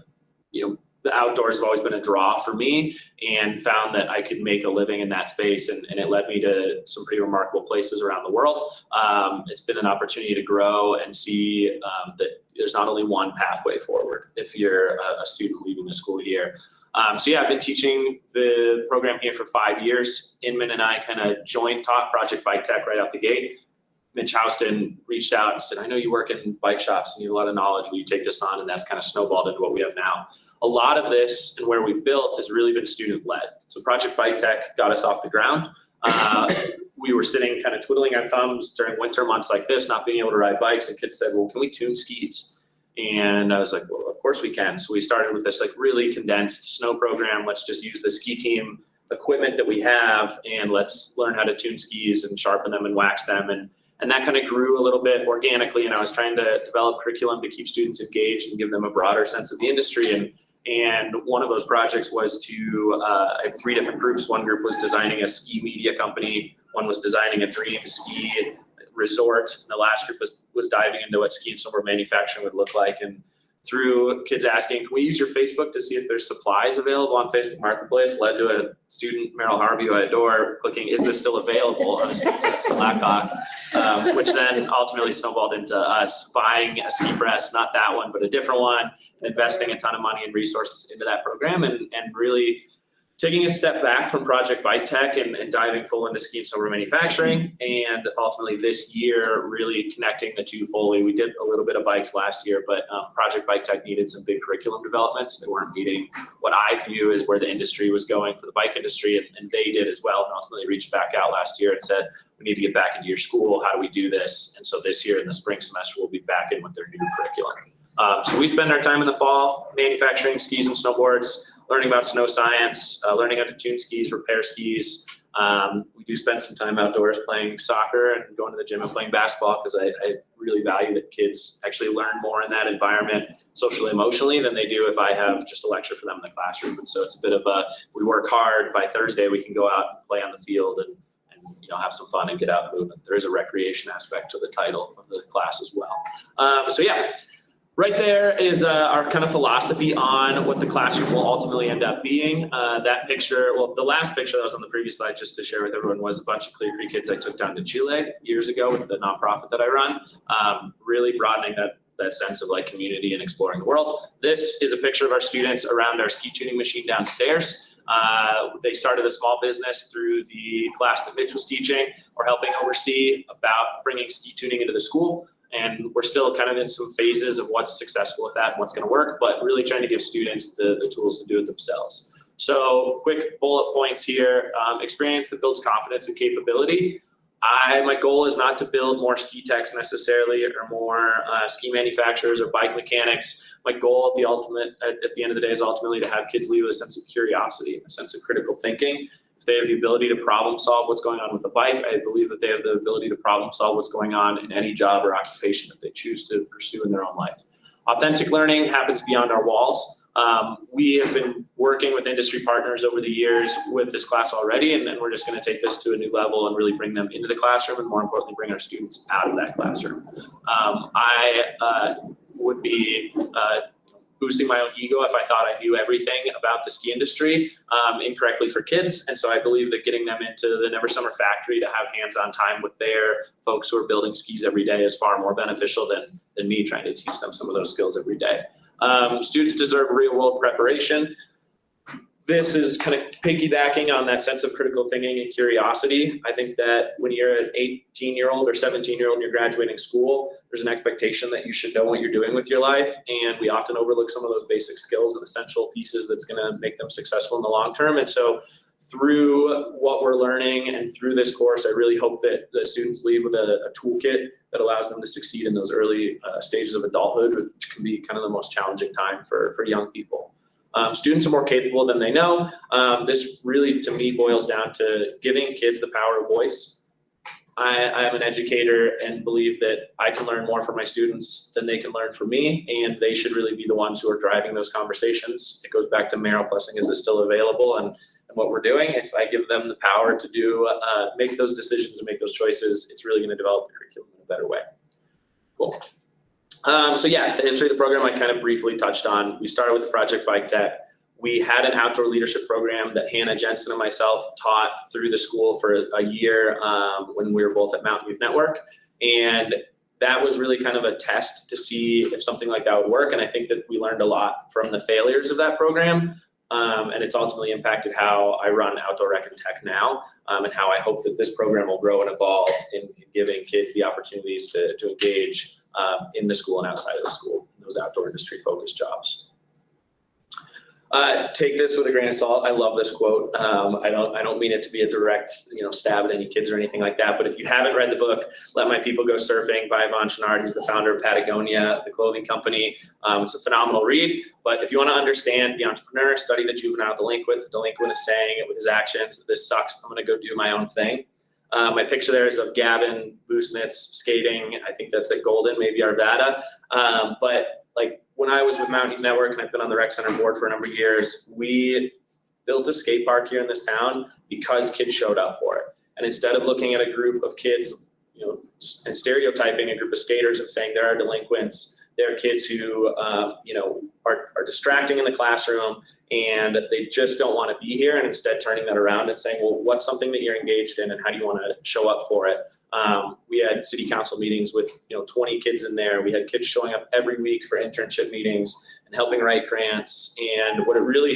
the outdoors have always been a draw for me, and found that I could make a living in that space, and it led me to some pretty remarkable places around the world. It's been an opportunity to grow and see that there's not only one pathway forward if you're a student leaving the school here. So yeah, I've been teaching the program here for 5 years. Inman and I kind of joint taught Project Bike Tech right out the gate. Mitch Houston reached out and said, "I know you work in bike shops and you have a lot of knowledge. Will you take this on?" And that's kind of snowballed into what we have now. A lot of this and where we built has really been student-led. So Project Bike Tech got us off the ground. We were sitting kind of twiddling our thumbs during winter months like this, not being able to ride bikes, and kids said, "Well, can we tune skis?" And I was like, "Well, of course we can." So we started with this really condensed snow program. Let's just use the ski team equipment that we have, and let's learn how to tune skis and sharpen them and wax them. And that kind of grew a little bit organically, and I was trying to develop curriculum to keep students engaged and give them a broader sense of the industry. And one of those projects was I have 3 different groups. One group was designing a ski media company. One was designing a dream ski resort. And the last group was diving into what ski and snowboard manufacturing would look like. And through kids asking, "Can we use your Facebook to see if there's supplies available on Facebook Marketplace?" led to a student, Merrill Harvey, who I adore, clicking, "Is this still available?" on a ski press in Blackhawk, which then ultimately snowballed into us buying a ski press, not that one, but a different one, and investing a ton of money and resources into that program, and really taking a step back from Project Bike Tech and diving full into ski and snowboard manufacturing, and ultimately this year really connecting the two fully. We did a little bit of bikes last year, but Project Bike Tech needed some big curriculum developments. They weren't meeting what I view as where the industry was going for the bike industry, and they did as well, and ultimately reached back out last year and said, we need to get back into your school. How do we do this? And so this year in the spring semester, we'll be back in with their new curriculum. So we spend our time in the fall manufacturing skis and snowboards, learning about snow science, learning how to tune skis, repair skis. We do spend some time outdoors playing soccer and going to the gym and playing basketball, because I really value that kids actually learn more in that environment socially, emotionally, than they do if I have just a lecture for them in the classroom. And so it's a bit of we work hard. By Thursday, we can go out and play on the field and have some fun and get out and move. There is a recreation aspect to the title of the class as well. So yeah. Right there is our kind of philosophy on what the classroom will ultimately end up being. That picture, well, the last picture that was on the previous slide, just to share with everyone, was a bunch of Clear Creek kids I took down to Chile years ago with the nonprofit that I run, really broadening that sense of like community and exploring the world. This is a picture of our students around our ski tuning machine downstairs. They started a small business through the class that Mitch was teaching or helping oversee about bringing ski tuning into the school. And we're still kind of in some phases of what's successful with that and what's going to work, but really trying to give students the tools to do it themselves. So quick bullet points here, experience that builds confidence and capability. My goal is not to build more ski techs necessarily, or more ski manufacturers or bike mechanics. My goal at the end of the day is ultimately to have kids leave with a sense of curiosity, a sense of critical thinking. If they have the ability to problem solve what's going on with a bike, I believe that they have the ability to problem solve what's going on in any job or occupation that they choose to pursue in their own life. Authentic learning happens beyond our walls. We have been working with industry partners over the years with this class already, and then we're just going to take this to a new level and really bring them into the classroom, and more importantly, bring our students out of that classroom. I would be boosting my own ego if I thought I knew everything about the ski industry incorrectly for kids. And so I believe that getting them into the Never Summer Factory to have hands-on time with their folks who are building skis every day is far more beneficial than me trying to teach them some of those skills every day. Students deserve real-world preparation. This is kind of piggybacking on that sense of critical thinking and curiosity. I think that when you're an 18-year-old or 17-year-old and you're graduating school, there's an expectation that you should know what you're doing with your life. And we often overlook some of those basic skills and essential pieces that's going to make them successful in the long term. And so through what we're learning and through this course, I really hope that the students leave with a toolkit that allows them to succeed in those early stages of adulthood, which can be kind of the most challenging time for young people. Students are more capable than they know. This really, to me, boils down to giving kids the power of voice. I am an educator and believe that I can learn more from my students than they can learn from me, and they should really be the ones who are driving those conversations. It goes back to Merrill Plessing, is this still available, and what we're doing. If I give them the power to do, make those decisions and make those choices, it's really going to develop the curriculum in a better way. Cool. So yeah, the history of the program I kind of briefly touched on. We started with Project Bike Tech. We had an outdoor leadership program that Hannah Jensen and myself taught through the school for a year when we were both at Mountain Youth Network. And that was really kind of a test to see if something like that would work. And I think that we learned a lot from the failures of that program. And it's ultimately impacted how I run Outdoor Rec and Tech now, and how I hope that this program will grow and evolve in giving kids the opportunities to engage in the school and outside of the school, in those outdoor industry focused jobs. Take this with a grain of salt. I love this quote. I don't mean it to be a direct, stab at any kids or anything like that. But if you haven't read the book, Let My People Go Surfing by Yvon Chouinard, he's the founder of Patagonia, the clothing company. It's a phenomenal read. But if you want to understand the entrepreneur, study the juvenile delinquent. The delinquent is saying it with his actions. This sucks. I'm going to go do my own thing. My picture there is of Gavin Busnitz skating. I think that's at Golden, maybe Arvada. But when I was with Mountain Youth Network, and I've been on the rec center board for a number of years, we built a skate park here in this town because kids showed up for it. And instead of looking at a group of kids, and stereotyping a group of skaters and saying there are delinquents, there are kids who, are distracting in the classroom and they just don't want to be here, and instead turning that around and saying, well, what's something that you're engaged in and how do you want to show up for it? We had city council meetings with 20 kids in there. We had kids showing up every week for internship meetings and helping write grants. And what it really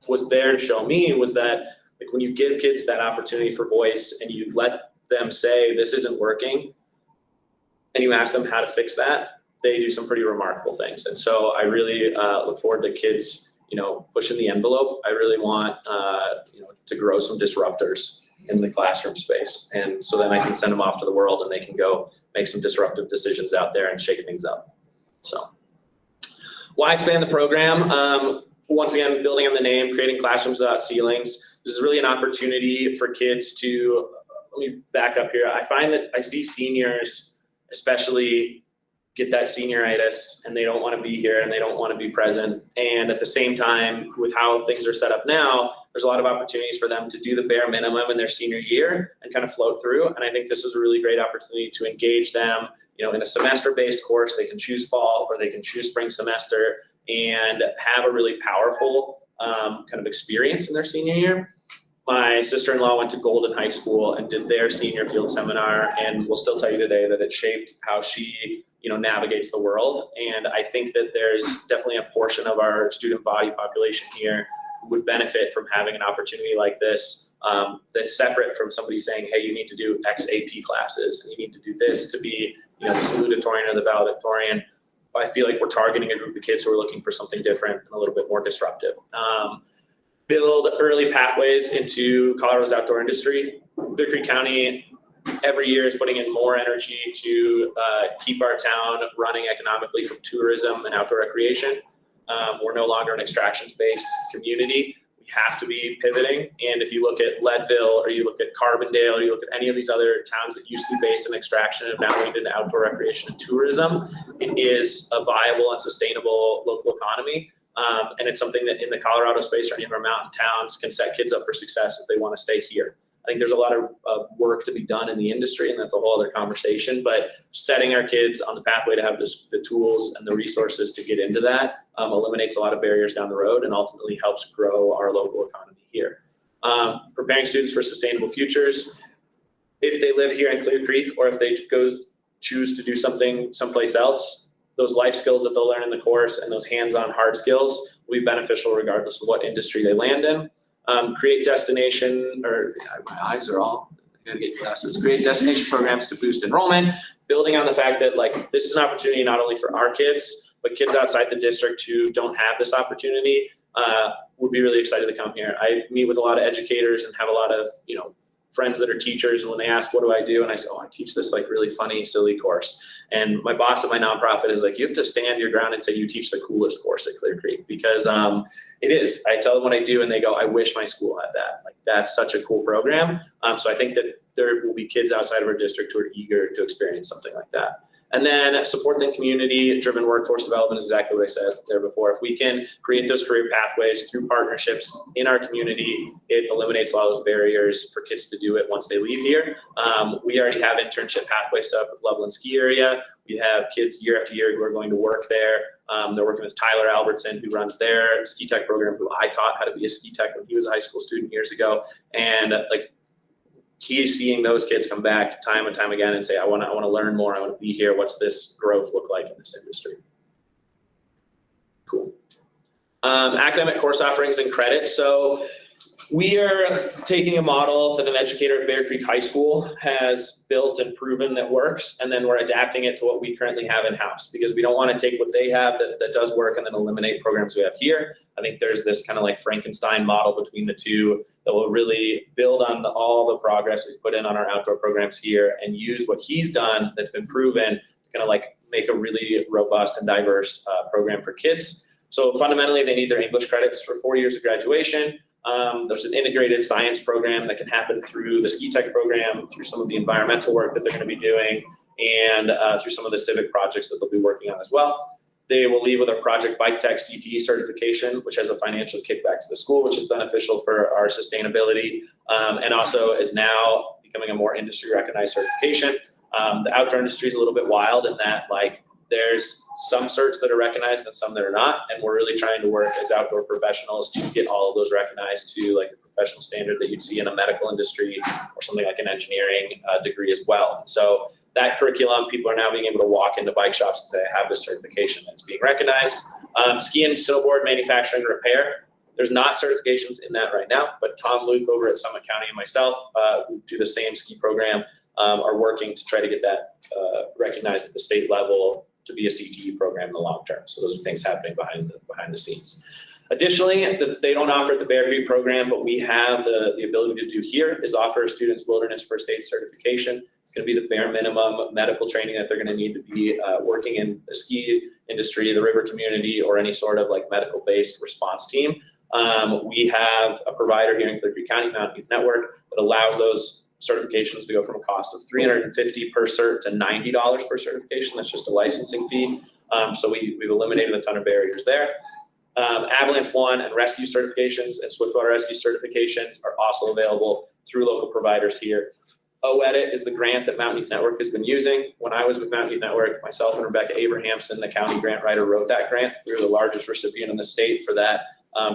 was there to show me was that like when you give kids that opportunity for voice and you let them say this isn't working and you ask them how to fix that, they do some pretty remarkable things. And so I really look forward to kids, pushing the envelope. I really want, to grow some disruptors in the classroom space. And so then I can send them off to the world and they can go make some disruptive decisions out there and shake things up. So why expand the program? Once again, building on the name, creating classrooms without ceilings. This is really an opportunity for kids to, let me back up here. I find that I see seniors especially get that senioritis and they don't want to be here and they don't want to be present. And at the same time, with how things are set up now, there's a lot of opportunities for them to do the bare minimum in their senior year and kind of float through. And I think this is a really great opportunity to engage them, in a semester-based course. They can choose fall or they can choose spring semester and have a really powerful kind of experience in their senior year. My sister-in-law went to Golden High School and did their senior field seminar, and will still tell you today that it shaped how she, navigates the world. And I think that there's definitely a portion of our student body population here who would benefit from having an opportunity like this, that's separate from somebody saying, hey, you need to do X AP classes and you need to do this to be, the salutatorian or the valedictorian. I feel like we're targeting a group of kids who are looking for something different and a little bit more disruptive. Build early pathways into Colorado's outdoor industry. Clear Creek County every year is putting in more energy to keep our town running economically from tourism and outdoor recreation. We're no longer an extractions-based community. We have to be pivoting. And if you look at Leadville or you look at Carbondale or you look at any of these other towns that used to be based in extraction and now moved into outdoor recreation and tourism, it is a viable and sustainable local economy. And it's something that in the Colorado space or any of our mountain towns can set kids up for success if they want to stay here. I think there's a lot of work to be done in the industry, and that's a whole other conversation, but setting our kids on the pathway to have the tools and the resources to get into that eliminates a lot of barriers down the road and ultimately helps grow our local economy here. Preparing students for sustainable futures. If they live here in Clear Creek or if they choose to do something someplace else, those life skills that they'll learn in the course and those hands-on hard skills will be beneficial regardless of what industry they land in. Create destination, or my eyes are all, I gotta get glasses. Create destination programs to boost enrollment, building on the fact that like this is an opportunity not only for our kids, but kids outside the district who don't have this opportunity would be really excited to come here. I meet with a lot of educators and have a lot of, friends that are teachers, and when they ask, what do I do? And I say, I teach this like really funny, silly course. And my boss at my nonprofit is like, you have to stand your ground and say you teach the coolest course at Clear Creek, because it is. I tell them what I do and they go, I wish my school had that. Like that's such a cool program. So I think that there will be kids outside of our district who are eager to experience something like that. And then support the community-driven workforce development is exactly what I said there before. If we can create those career pathways through partnerships in our community, it eliminates a lot of those barriers for kids to do it once they leave here. We already have internship pathways set up with Loveland Ski Area. We have kids year after year who are going to work there. They're working with Tyler Albertson, who runs their ski tech program, who I taught how to be a ski tech when he was a high school student years ago. And he's seeing those kids come back time and time again and say, I want to learn more. I want to be here. What's this growth look like in this industry? Cool. Academic course offerings and credits. So we are taking a model that an educator at Bear Creek High School has built and proven that works, and then we're adapting it to what we currently have in-house, because we don't want to take what they have that does work and then eliminate programs we have here. I think there's this kind of like Frankenstein model between the two that will really build on all the progress we've put in on our outdoor programs here and use what he's done that's been proven to kind of like make a really robust and diverse program for kids. So fundamentally, they need their English credits for 4 years of graduation. There's an integrated science program that can happen through the ski tech program, through some of the environmental work that they're going to be doing, and through some of the civic projects that they'll be working on as well. They will leave with a Project Bike Tech CTE certification, which has a financial kickback to the school, which is beneficial for our sustainability, and also is now becoming a more industry recognized certification. The outdoor industry is a little bit wild in that there's some certs that are recognized and some that are not, and we're really trying to work as outdoor professionals to get all of those recognized to like the professional standard that you'd see in a medical industry or something like an engineering degree as well. And so that curriculum, people are now being able to walk into bike shops and say, I have this certification that's being recognized. Ski and snowboard manufacturing and repair. There's not certifications in that right now, but Tom Luke over at Summit County and myself, who do the same ski program, are working to try to get that recognized at the state level to be a CTE program in the long term. So those are things happening behind the scenes. Additionally, they don't offer at the Bear Creek program, but we have the ability to do here is offer students wilderness first aid certification. It's going to be the bare minimum medical training that they're going to need to be working in the ski industry, the river community, or any sort of like medical based response team. We have a provider here in Clear Creek County, Mountain Youth Network, that allows those certifications to go from a cost of $350 per cert to $90 per certification. That's just a licensing fee. So we've eliminated a ton of barriers there. Avalanche One and rescue certifications and Swiftwater rescue certifications are also available through local providers here. OEdit is the grant that Mountain Youth Network has been using. When I was with Mountain Youth Network, myself and Rebecca Abrahamson, the county grant writer, wrote that grant. We were the largest recipient in the state for that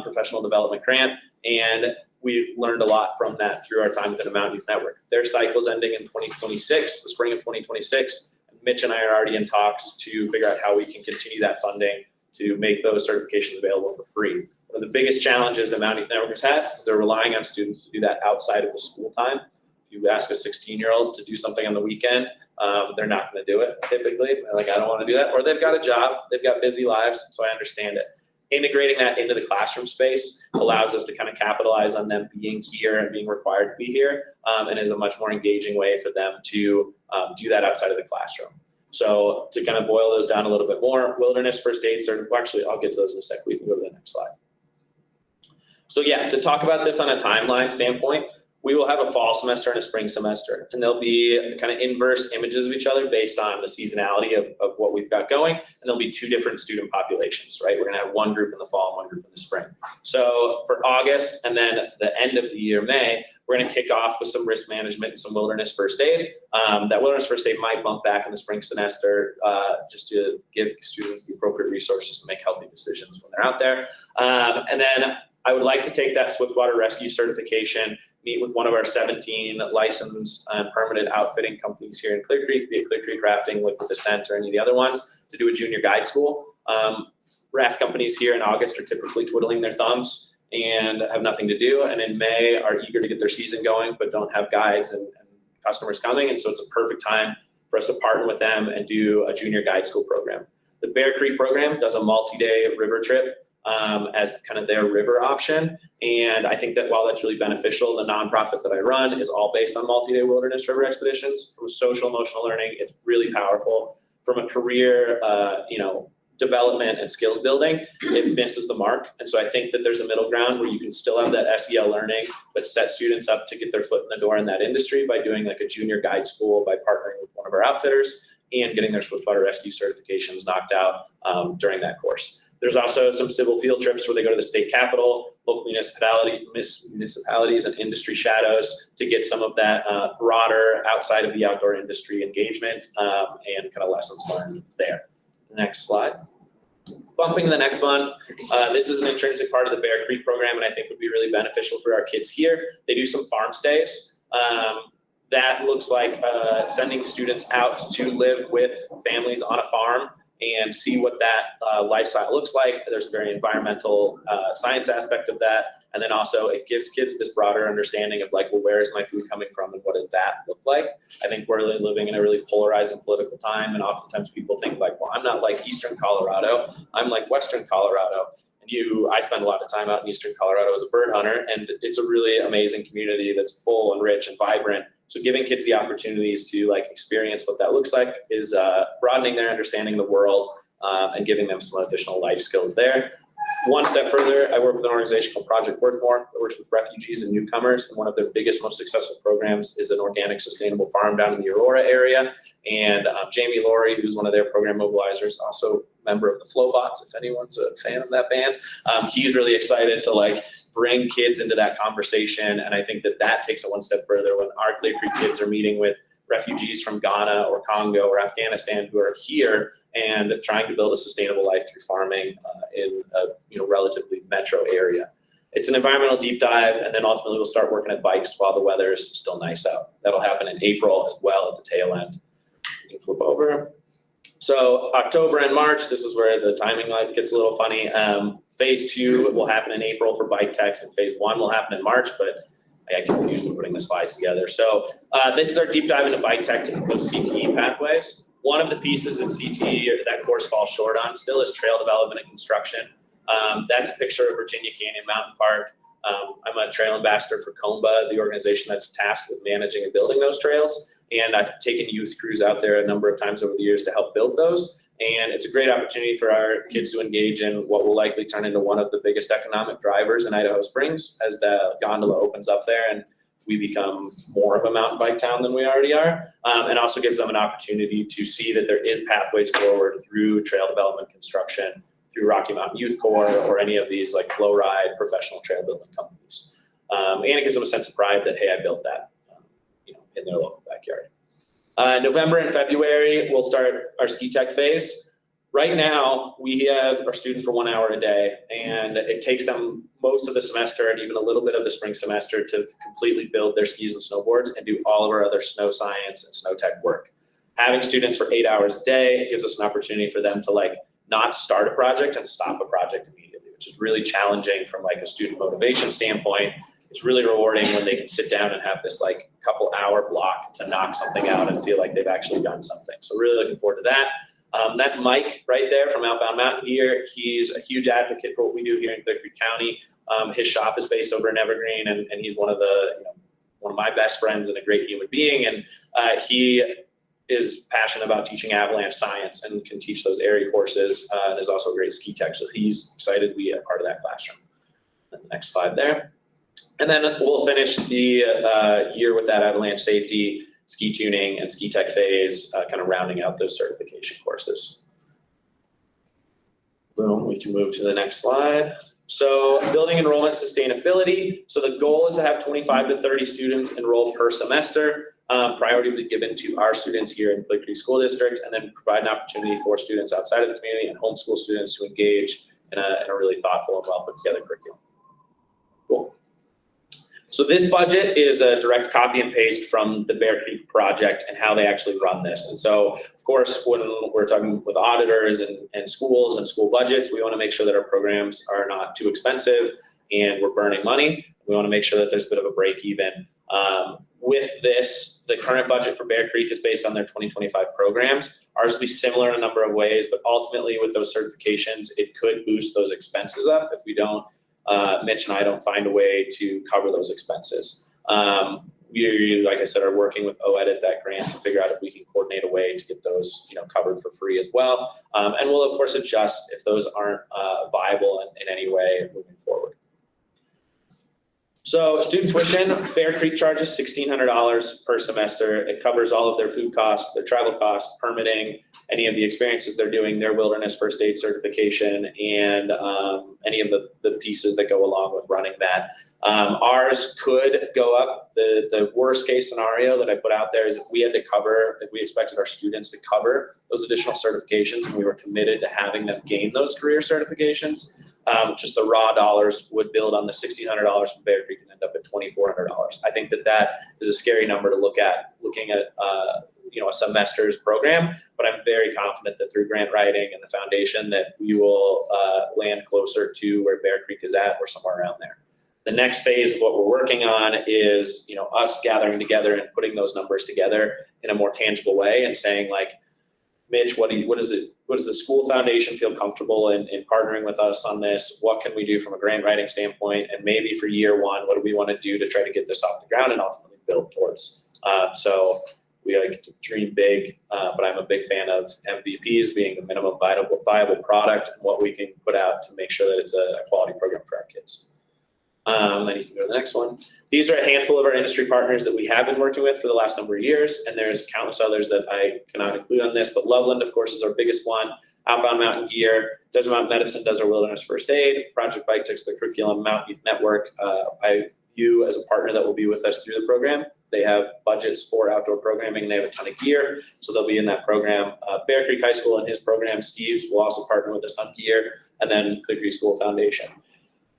professional development grant. And we've learned a lot from that through our time within the Mountain Youth Network. Their cycle's ending in 2026, the spring of 2026. Mitch and I are already in talks to figure out how we can continue that funding to make those certifications available for free. One of the biggest challenges that Mountain Youth Network has had is they're relying on students to do that outside of the school time. If you ask a 16-year-old to do something on the weekend, they're not going to do it typically. They're like, I don't want to do that. Or they've got a job, they've got busy lives, so I understand it. Integrating that into the classroom space allows us to kind of capitalize on them being here and being required to be here, and is a much more engaging way for them to do that outside of the classroom. So to kind of boil those down a little bit more, wilderness first aid certificate, well, actually, I'll get to those in a sec. We can go to the next slide. So yeah, to talk about this on a timeline standpoint, we will have a fall semester and a spring semester, and there'll be kind of inverse images of each other based on the seasonality of what we've got going, and there'll be two different student populations, right? We're gonna have one group in the fall and one group in the spring. So for August and then the end of the year, May, we're gonna kick off with some risk management and some wilderness first aid. That wilderness first aid might bump back in the spring semester just to give students the appropriate resources to make healthy decisions when they're out there. And then I would like to take that Swiftwater rescue certification, meet with one of our 17 licensed and permitted outfitting companies here in Clear Creek, be it Clear Creek Rafting, Liquid Descent, or any of the other ones, to do a junior guide school. Raft companies here in August are typically twiddling their thumbs and have nothing to do, and in May are eager to get their season going but don't have guides and customers coming, and so it's a perfect time for us to partner with them and do a junior guide school program. The Bear Creek program does a multi-day river trip as kind of their river option. And I think that while that's really beneficial, the nonprofit that I run is all based on multi-day wilderness river expeditions. From a social emotional learning, it's really powerful. From a career, development and skills building, it misses the mark. And so I think that there's a middle ground where you can still have that SEL learning, but set students up to get their foot in the door in that industry by doing like a junior guide school, by partnering with one of our outfitters and getting their Swiftwater rescue certifications knocked out during that course. There's also some civil field trips where they go to the state capitol, local municipalities and industry shadows to get some of that broader outside of the outdoor industry engagement and kind of lessons learned there. Next slide. Bumping to the next month, this is an intrinsic part of the Bear Creek program and I think would be really beneficial for our kids here. They do some farm stays. That looks like sending students out to live with families on a farm and see what that lifestyle looks like. There's a very environmental science aspect of that. And then also it gives kids this broader understanding of like, well, where is my food coming from and what does that look like? I think we're living in a really polarizing political time. And oftentimes people think like, well, I'm not like Eastern Colorado, I'm like Western Colorado. And I spend a lot of time out in Eastern Colorado as a bird hunter, and it's a really amazing community that's full and rich and vibrant. So giving kids the opportunities to like experience what that looks like is broadening their understanding of the world and giving them some additional life skills there. One step further, I work with an organization called Project Worthmore that works with refugees and newcomers. And one of their biggest, most successful programs is an organic, sustainable farm down in the Aurora area. And Jamie Laurie, who's one of their program mobilizers, also a member of the Flowbots, if anyone's a fan of that band, he's really excited to like bring kids into that conversation. And I think that that takes it one step further when our Clear Creek kids are meeting with refugees from Ghana or Congo or Afghanistan who are here and trying to build a sustainable life through farming in a relatively metro area. It's an environmental deep dive, and then ultimately we'll start working at bikes while the weather is still nice out. That'll happen in April as well at the tail end. You can flip over. So October and March, this is where the timing gets a little funny. Phase 2 will happen in April for bike techs, and phase 1 will happen in March, but I got confused with putting the slides together. So this is our deep dive into bike tech to those CTE pathways. One of the pieces that CTE or that course falls short on still is trail development and construction. That's a picture of Virginia Canyon Mountain Park. I'm a trail ambassador for COMBA, the organization that's tasked with managing and building those trails. And I've taken youth crews out there a number of times over the years to help build those. And it's a great opportunity for our kids to engage in what will likely turn into one of the biggest economic drivers in Idaho Springs as the gondola opens up there and we become more of a mountain bike town than we already are. And also gives them an opportunity to see that there is pathways forward through trail development construction, through Rocky Mountain Youth Corps, or any of these like Flow Ride professional trail building companies. And it gives them a sense of pride that, hey, I built that, in their local backyard. November and February, we'll start our ski tech phase. Right now, we have our students for 1 hour a day, and it takes them most of the semester and even a little bit of the spring semester to completely build their skis and snowboards and do all of our other snow science and snow tech work. Having students for 8 hours a day, it gives us an opportunity for them to like not start a project and stop a project immediately, which is really challenging from like a student motivation standpoint. It's really rewarding when they can sit down and have this like couple hour block to knock something out and feel like they've actually done something. So really looking forward to that. That's Mike right there from Outbound Mountain Gear. He's a huge advocate for what we do here in Clear Creek County. His shop is based over in Evergreen, and he's one of my best friends and a great human being. And he is passionate about teaching avalanche science and can teach those area courses, and is also a great ski tech. So he's excited to be a part of that classroom. And the next slide there. And then we'll finish the year with that avalanche safety, ski tuning, and ski tech phase, kind of rounding out those certification courses. Boom, we can move to the next slide. So building enrollment sustainability. So the goal is to have 25 to 30 students enrolled per semester. Priority will be given to our students here in Clear Creek School District, and then provide an opportunity for students outside of the community and homeschool students to engage in a really thoughtful and well put together curriculum. Cool. So this budget is a direct copy and paste from the Bear Creek project and how they actually run this. And so, of course, when we're talking with auditors and schools and school budgets, we want to make sure that our programs are not too expensive and we're burning money. We want to make sure that there's a bit of a break even. With this, the current budget for Bear Creek is based on their 2025 programs. Ours will be similar in a number of ways, but ultimately with those certifications, it could boost those expenses up if we don't. Mitch and I don't find a way to cover those expenses. We, like I said, are working with OED at that grant to figure out if we can coordinate a way to get those, covered for free as well. And we'll of course adjust if those aren't viable in any way moving forward. So student tuition, Bear Creek charges $1,600 per semester. It covers all of their food costs, their travel costs, permitting, any of the experiences they're doing, their wilderness first aid certification, and any of the pieces that go along with running that. Ours could go up. The worst case scenario that I put out there is if we expected our students to cover those additional certifications and we were committed to having them gain those career certifications, just the raw dollars would build on the $1,600 from Bear Creek and end up at $2,400. I think that is a scary number to look at, looking at a semester's program, but I'm very confident that through grant writing and the foundation that we will land closer to where Bear Creek is at or somewhere around there. The next phase of what we're working on is, us gathering together and putting those numbers together in a more tangible way and saying like, Mitch, what does the school foundation feel comfortable in partnering with us on this? What can we do from a grant writing standpoint? And maybe for year one, what do we want to do to try to get this off the ground and ultimately build towards? So we like to dream big, but I'm a big fan of MVPs being the minimum viable product and what we can put out to make sure that it's a quality program for our kids. Then you can go to the next one. These are a handful of our industry partners that we have been working with for the last number of years, and there's countless others that I cannot include on this, but Loveland, of course, is our biggest one. Outbound Mountain Gear, Desert Mountain Medicine does our wilderness first aid, Project Bike Tech's the curriculum, Mountain Youth Network, I view as a partner that will be with us through the program. They have budgets for outdoor programming, and they have a ton of gear, so they'll be in that program. Bear Creek High School and his program, Steve's, will also partner with us on gear, and then Clear Creek School Foundation.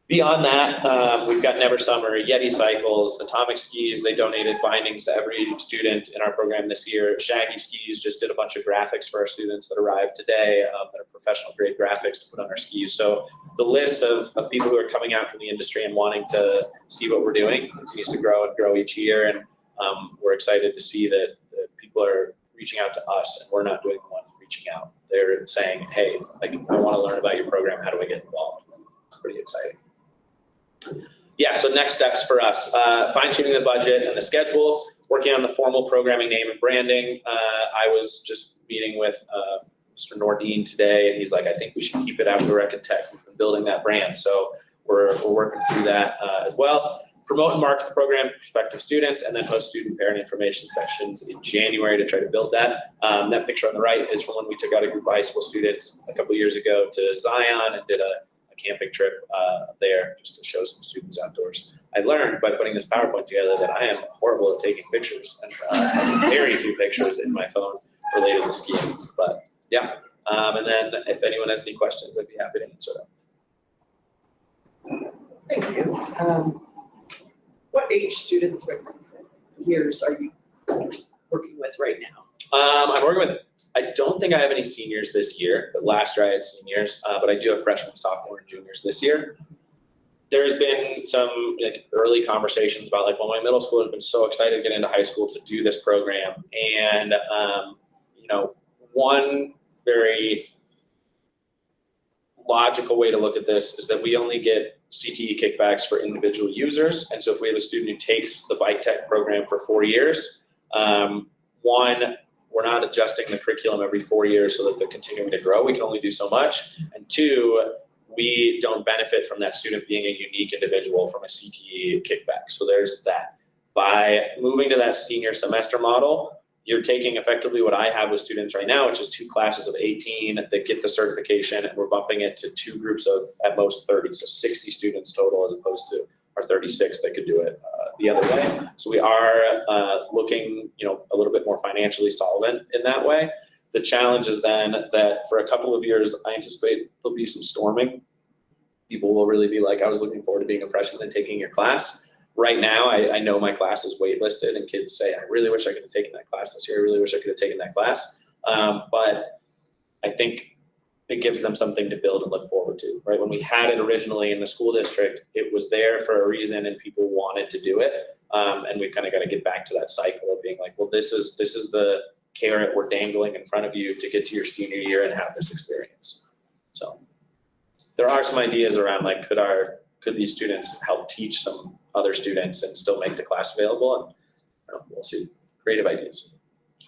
Beyond that, we've got Never Summer, Yeti Cycles, Atomic Skis. They donated bindings to every student in our program this year. Shaggy Skis just did a bunch of graphics for our students that arrived today, that are professional grade graphics to put on our skis. So the list of people who are coming out from the industry and wanting to see what we're doing continues to grow and grow each year. And we're excited to see that people are reaching out to us, and we're not doing the ones reaching out. They're saying, hey, like, I want to learn about your program. How do I get involved? It's pretty exciting. Yeah, so next steps for us, fine tuning the budget and the schedule, working on the formal programming name and branding. I was just meeting with Mr. Nordine today, and he's like, I think we should keep it Outdoor Rec and Tech. We've been building that brand. So we're working through that as well. Promote and market the program to prospective students, and then host student parent information sessions in January to try to build that. That picture on the right is from when we took out a group of high school students a couple years ago to Zion and did a camping trip there just to show some students outdoors. I learned by putting this PowerPoint together that I am horrible at taking pictures, and very few pictures in my phone related to skiing. But yeah, and then if anyone has any questions, I'd be happy to answer them. Thank you. What age students or years are you working with right now? I'm working with, I don't think I have any seniors this year, but last year I had seniors, but I do have freshmen, sophomore, and juniors this year. There's been some like early conversations about like, well, my middle school has been so excited to get into high school to do this program. And, you know, one very logical way to look at this is that we only get CTE kickbacks for individual users. And so if we have a student who takes the bike tech program for 4 years, one, we're not adjusting the curriculum every 4 years so that they're continuing to grow. We can only do so much. And two, we don't benefit from that student being a unique individual from a CTE kickback. So there's that. By moving to that senior semester model, you're taking effectively what I have with students right now, which is 2 classes of 18 that get the certification, and we're bumping it to 2 groups of at most 30, so 60 students total as opposed to our 36 that could do it the other way. So we are looking, you know, a little bit more financially solvent in that way. The challenge is then that for a couple of years, I anticipate there'll be some storming. People will really be like, I was looking forward to being a freshman and taking your class. Right now, I know my class is waitlisted, and kids say, I really wish I could have taken that class this year. I really wish I could have taken that class. But I think it gives them something to build and look forward to, right? When we had it originally in the school district, it was there for a reason and people wanted to do it. And we've kind of got to get back to that cycle of being like, well, this is the carrot we're dangling in front of you to get to your senior year and have this experience. So there are some ideas around like, could these students help teach some other students and still make the class available? And we'll see. Creative ideas.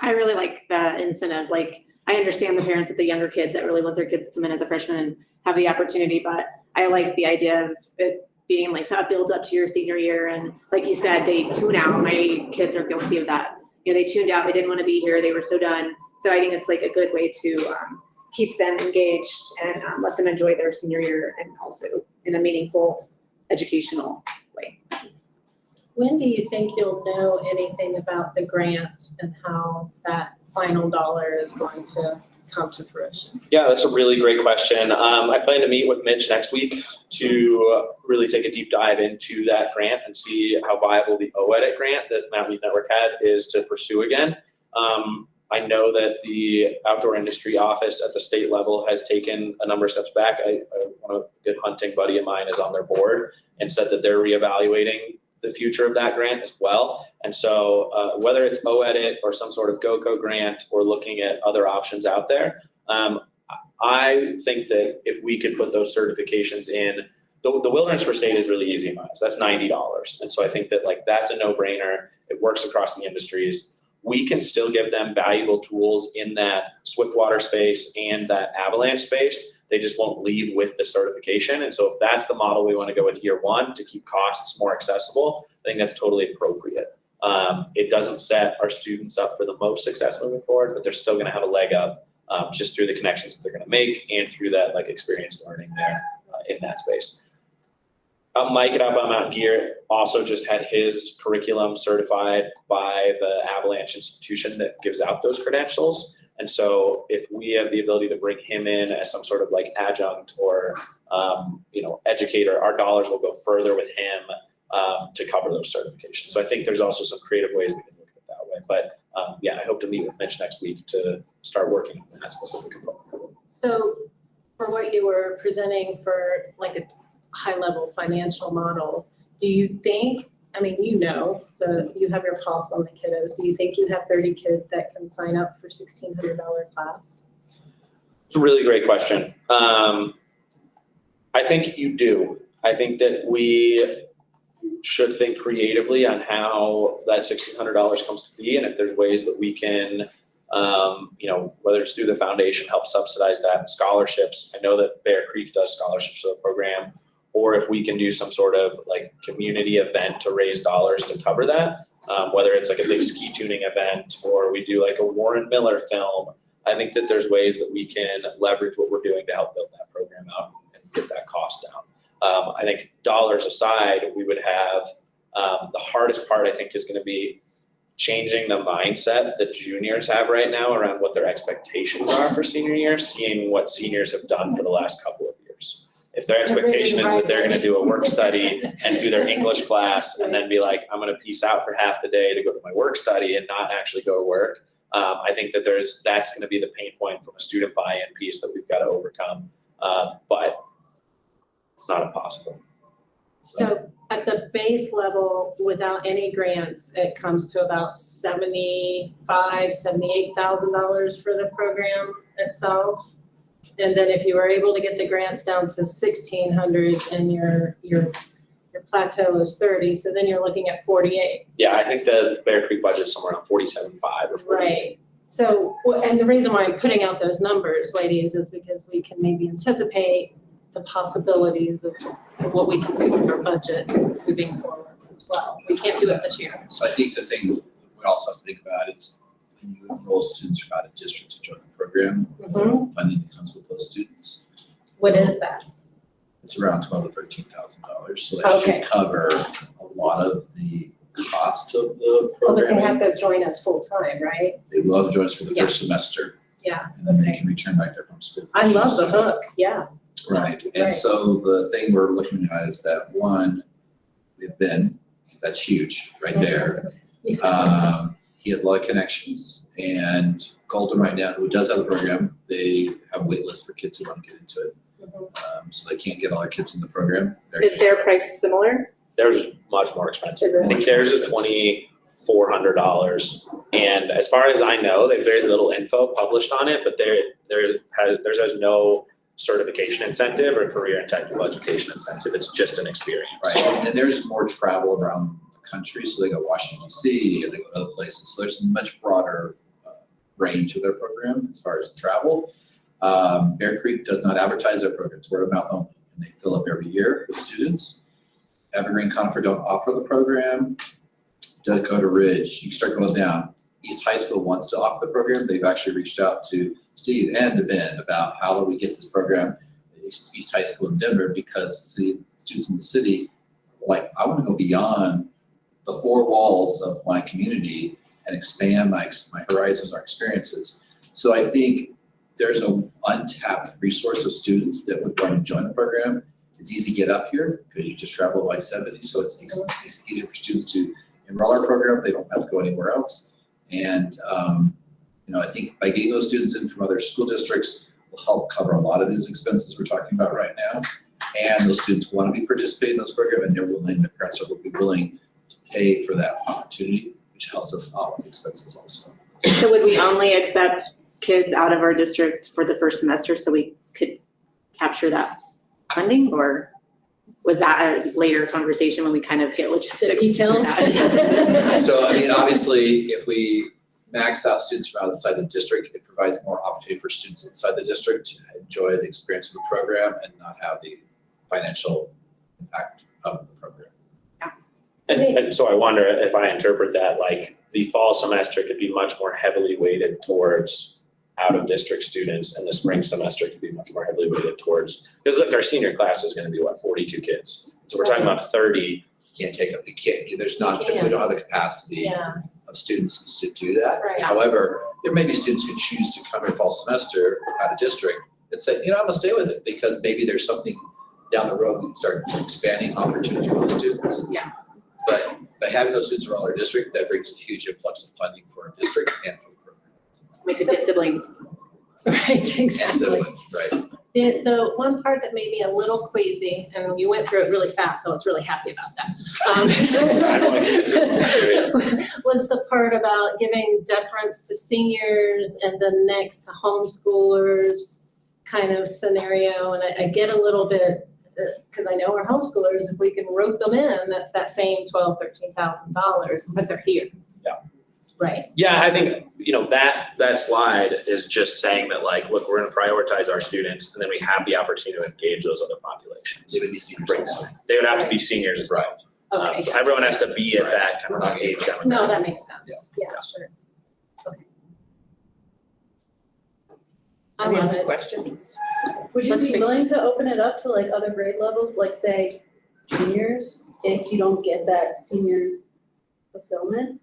I really like the incentive. Like, I understand the parents with the younger kids that really want their kids to come in as a freshman and have the opportunity, but I like the idea of it being like a build up to your senior year. And like you said, they tune out. My kids are guilty of that. You know, they tuned out. They didn't want to be here. They were so done. So I think it's like a good way to keep them engaged and let them enjoy their senior year, and also in a meaningful educational way. When do you think you'll know anything about the grant and how that final dollar is going to come to fruition? Yeah, that's a really great question. I plan to meet with Mitch next week to really take a deep dive into that grant and see how viable the OEdit grant that Mountain Youth Network had is to pursue again. I know that the outdoor industry office at the state level has taken a number of steps back. One good hunting buddy of mine is on their board and said that they're reevaluating the future of that grant as well. And so whether it's OEdit or some sort of GOCO grant or looking at other options out there, I think that if we could put those certifications in, the Wilderness First Aid is really easy in us. That's $90. And so I think that like that's a no-brainer. It works across the industries. We can still give them valuable tools in that Swiftwater space and that avalanche space. They just won't leave with the certification. And so if that's the model we want to go with year one to keep costs more accessible, I think that's totally appropriate. It doesn't set our students up for the most success moving forward, but they're still going to have a leg up just through the connections that they're going to make and through that like experience learning there in that space. Mike at Outbound Mountain Gear also just had his curriculum certified by the Avalanche institution that gives out those credentials. And so if we have the ability to bring him in as some sort of like adjunct or educator, our dollars will go further with him to cover those certifications. So I think there's also some creative ways we can look at it that way. But I hope to meet with Mitch next week to start working on that specific component. So for what you were presenting for like a high-level financial model, do you think, I mean, you have your pulse on the kiddos. Do you think you have 30 kids that can sign up for $1,600 class? It's a really great question. I think you do. I think that we should think creatively on how that $1,600 comes to be, and if there's ways that we can, whether it's through the foundation, help subsidize that, scholarships. I know that Bear Creek does scholarships for the program, or if we can do some sort of like community event to raise dollars to cover that, whether it's like a big ski tuning event or we do like a Warren Miller film. I think that there's ways that we can leverage what we're doing to help build that program out and get that cost down. I think dollars aside, we would have, the hardest part I think is going to be changing the mindset that juniors have right now around what their expectations are for senior year, seeing what seniors have done for the last couple of years. If their expectation is that they're going to do a work study and do their English class and then be like, I'm going to peace out for half the day to go to my work study and not actually go to work, I think that that's going to be the pain point from a student buy-in piece that we've got to overcome. But it's not impossible. So at the base level, without any grants, it comes to about $78,000 for the program itself. And then if you were able to get the grants down to 1,600 and your plateau is 30, so then you're looking at 48. Yeah, I think the Bear Creek budget's somewhere around 47.5 or 48. Right. So, and the reason why I'm putting out those numbers, ladies, is because we can maybe anticipate the possibilities of what we can do with our budget moving forward as well. We can't do it this year. So I think the thing we also have to think about is when you enroll students from out of district to join the program, Mhm. funding that comes with those students, What is that? it's around $12,000 to $13,000. So that Okay. should cover a lot of the costs of the Well, but they programming. have to join us full time, right? They will have to join us for the Yeah. first semester, Yeah. and then they can return back to their home school. I love the hook, yeah. Right, Right. and so the thing we're looking at is that one, we've been, that's huge, right there. He has a lot of connections, and Golden right now, who does have the program, they have a wait list for kids who want to get into it. Mhm. So they can't get all their kids in the program. Is their price similar? Theirs is much more expensive. Is it? I think theirs is $2,400. And as far as I know, they have very little info published on it, but theirs has no certification incentive or career and technical education incentive. It's just an experience. Right, and there's more travel around the country, so they go to Washington DC and they go to other places. So there's a much broader range of their program as far as travel. Bear Creek does not advertise their program, it's word of mouth only, and they fill up every year with students. Evergreen Conifer don't offer the program. Dakota Ridge, you start going down. East High School wants to offer the program. They've actually reached out to Steve and to Ben about how do we get this program at East High School in Denver, because the students in the city are like, I want to go beyond the four walls of my community and expand my horizons, our experiences. So I think there's an untapped resource of students that would want to join the program. It's easy to get up here because you just travel I-70, so it's easier for students to enroll our program. They don't have to go anywhere else. And I think by getting those students in from other school districts will help cover a lot of these expenses we're talking about right now. And those students want to be participating in this program, and the parents will be willing to pay for that opportunity, which helps us out with expenses also. So would we only accept kids out of our district for the first semester so we could capture that funding, or was that a later conversation when we kind of get logistics? The details? So, I mean, obviously, if we max out students from outside the district, it provides more opportunity for students inside the district to enjoy the experience of the program and not have the financial impact of the program. And so I wonder if I interpret that like the fall semester could be much more heavily weighted towards out-of-district students, and the spring semester could be much more heavily weighted towards, because look, our senior class is going to be 42 kids. So we're talking about 30. You can't take up, we don't have the capacity Yeah, of students to do that. Right. However, there may be students who choose to come in fall semester out of district and say, I'm gonna stay with it because maybe there's something down the road, we can start expanding opportunities for the students. Yeah. But by having those students around our district, that brings a huge influx of funding for our district and for the program. We could get siblings. Right, And exactly. siblings, right? The one part that made me a little queasy, and you went through it really fast, so I was really happy about that. Was the part about giving deference to seniors and then next to homeschoolers kind of scenario. And I get a little bit, because I know our homeschoolers, if we can rope them in, that's that same $12,000, $13,000, but they're here. Yeah. Right. Yeah, I think, that slide is just saying that like, look, we're gonna prioritize our students and then we have the opportunity to engage those other populations. They would be seniors also. They would have to be seniors as well. Okay. So everyone has to be at that kind of age demographic. No, that makes sense. Yeah, sure. Okay. I Any love other it. questions? Would you Let's be figure- willing to open it up to like other grade levels, like say juniors, if you don't get that senior fulfillment?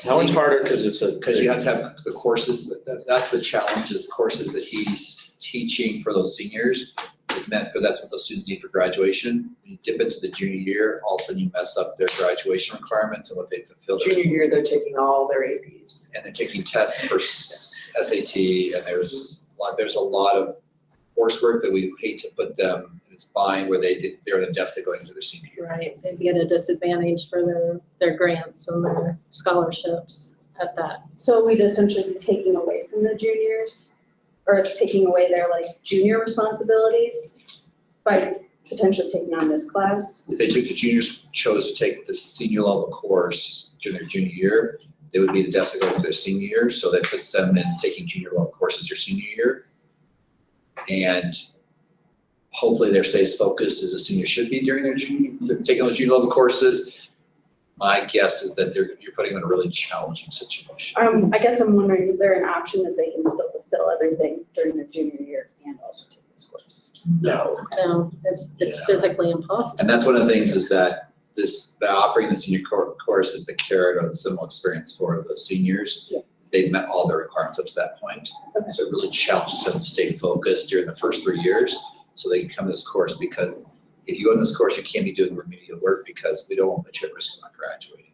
That one's harder because it's Because you have to have the courses, that's the challenge, is the courses that he's teaching for those seniors is meant, because that's what those students need for graduation. When you dip into the junior year, all of a sudden you mess up their graduation requirements and what they fulfill. Junior year, they're taking all their APs. And they're taking tests for SAT, and there's a lot of coursework that we hate to put them in this bind where they're in a deficit going into their senior year. Right, they'd be at a disadvantage for their grants and their scholarships at that. So we'd essentially be taking away from the juniors, or taking away their like junior responsibilities by potentially taking on this class? If the juniors chose to take the senior level course during their junior year, they would be in a deficit going into their senior year, so that puts them in taking junior level courses their senior year. And hopefully their stays focused as a senior should be during their they're taking those junior level courses. My guess is that you're putting them in a really challenging situation. I guess I'm wondering, is there an option that they can still fulfill everything during their junior year and also take this course? No. No, it's Yeah. physically impossible. And that's one of the things is that by offering the senior course is the carrot or the symbol experience for the seniors. Yeah. They've met all their requirements up to that point. Okay. So it really challenges them to stay focused during the first 3 years, so they can come to this course, because if you go in this course, you can't be doing remedial work because we don't want to put you at risk of not graduating.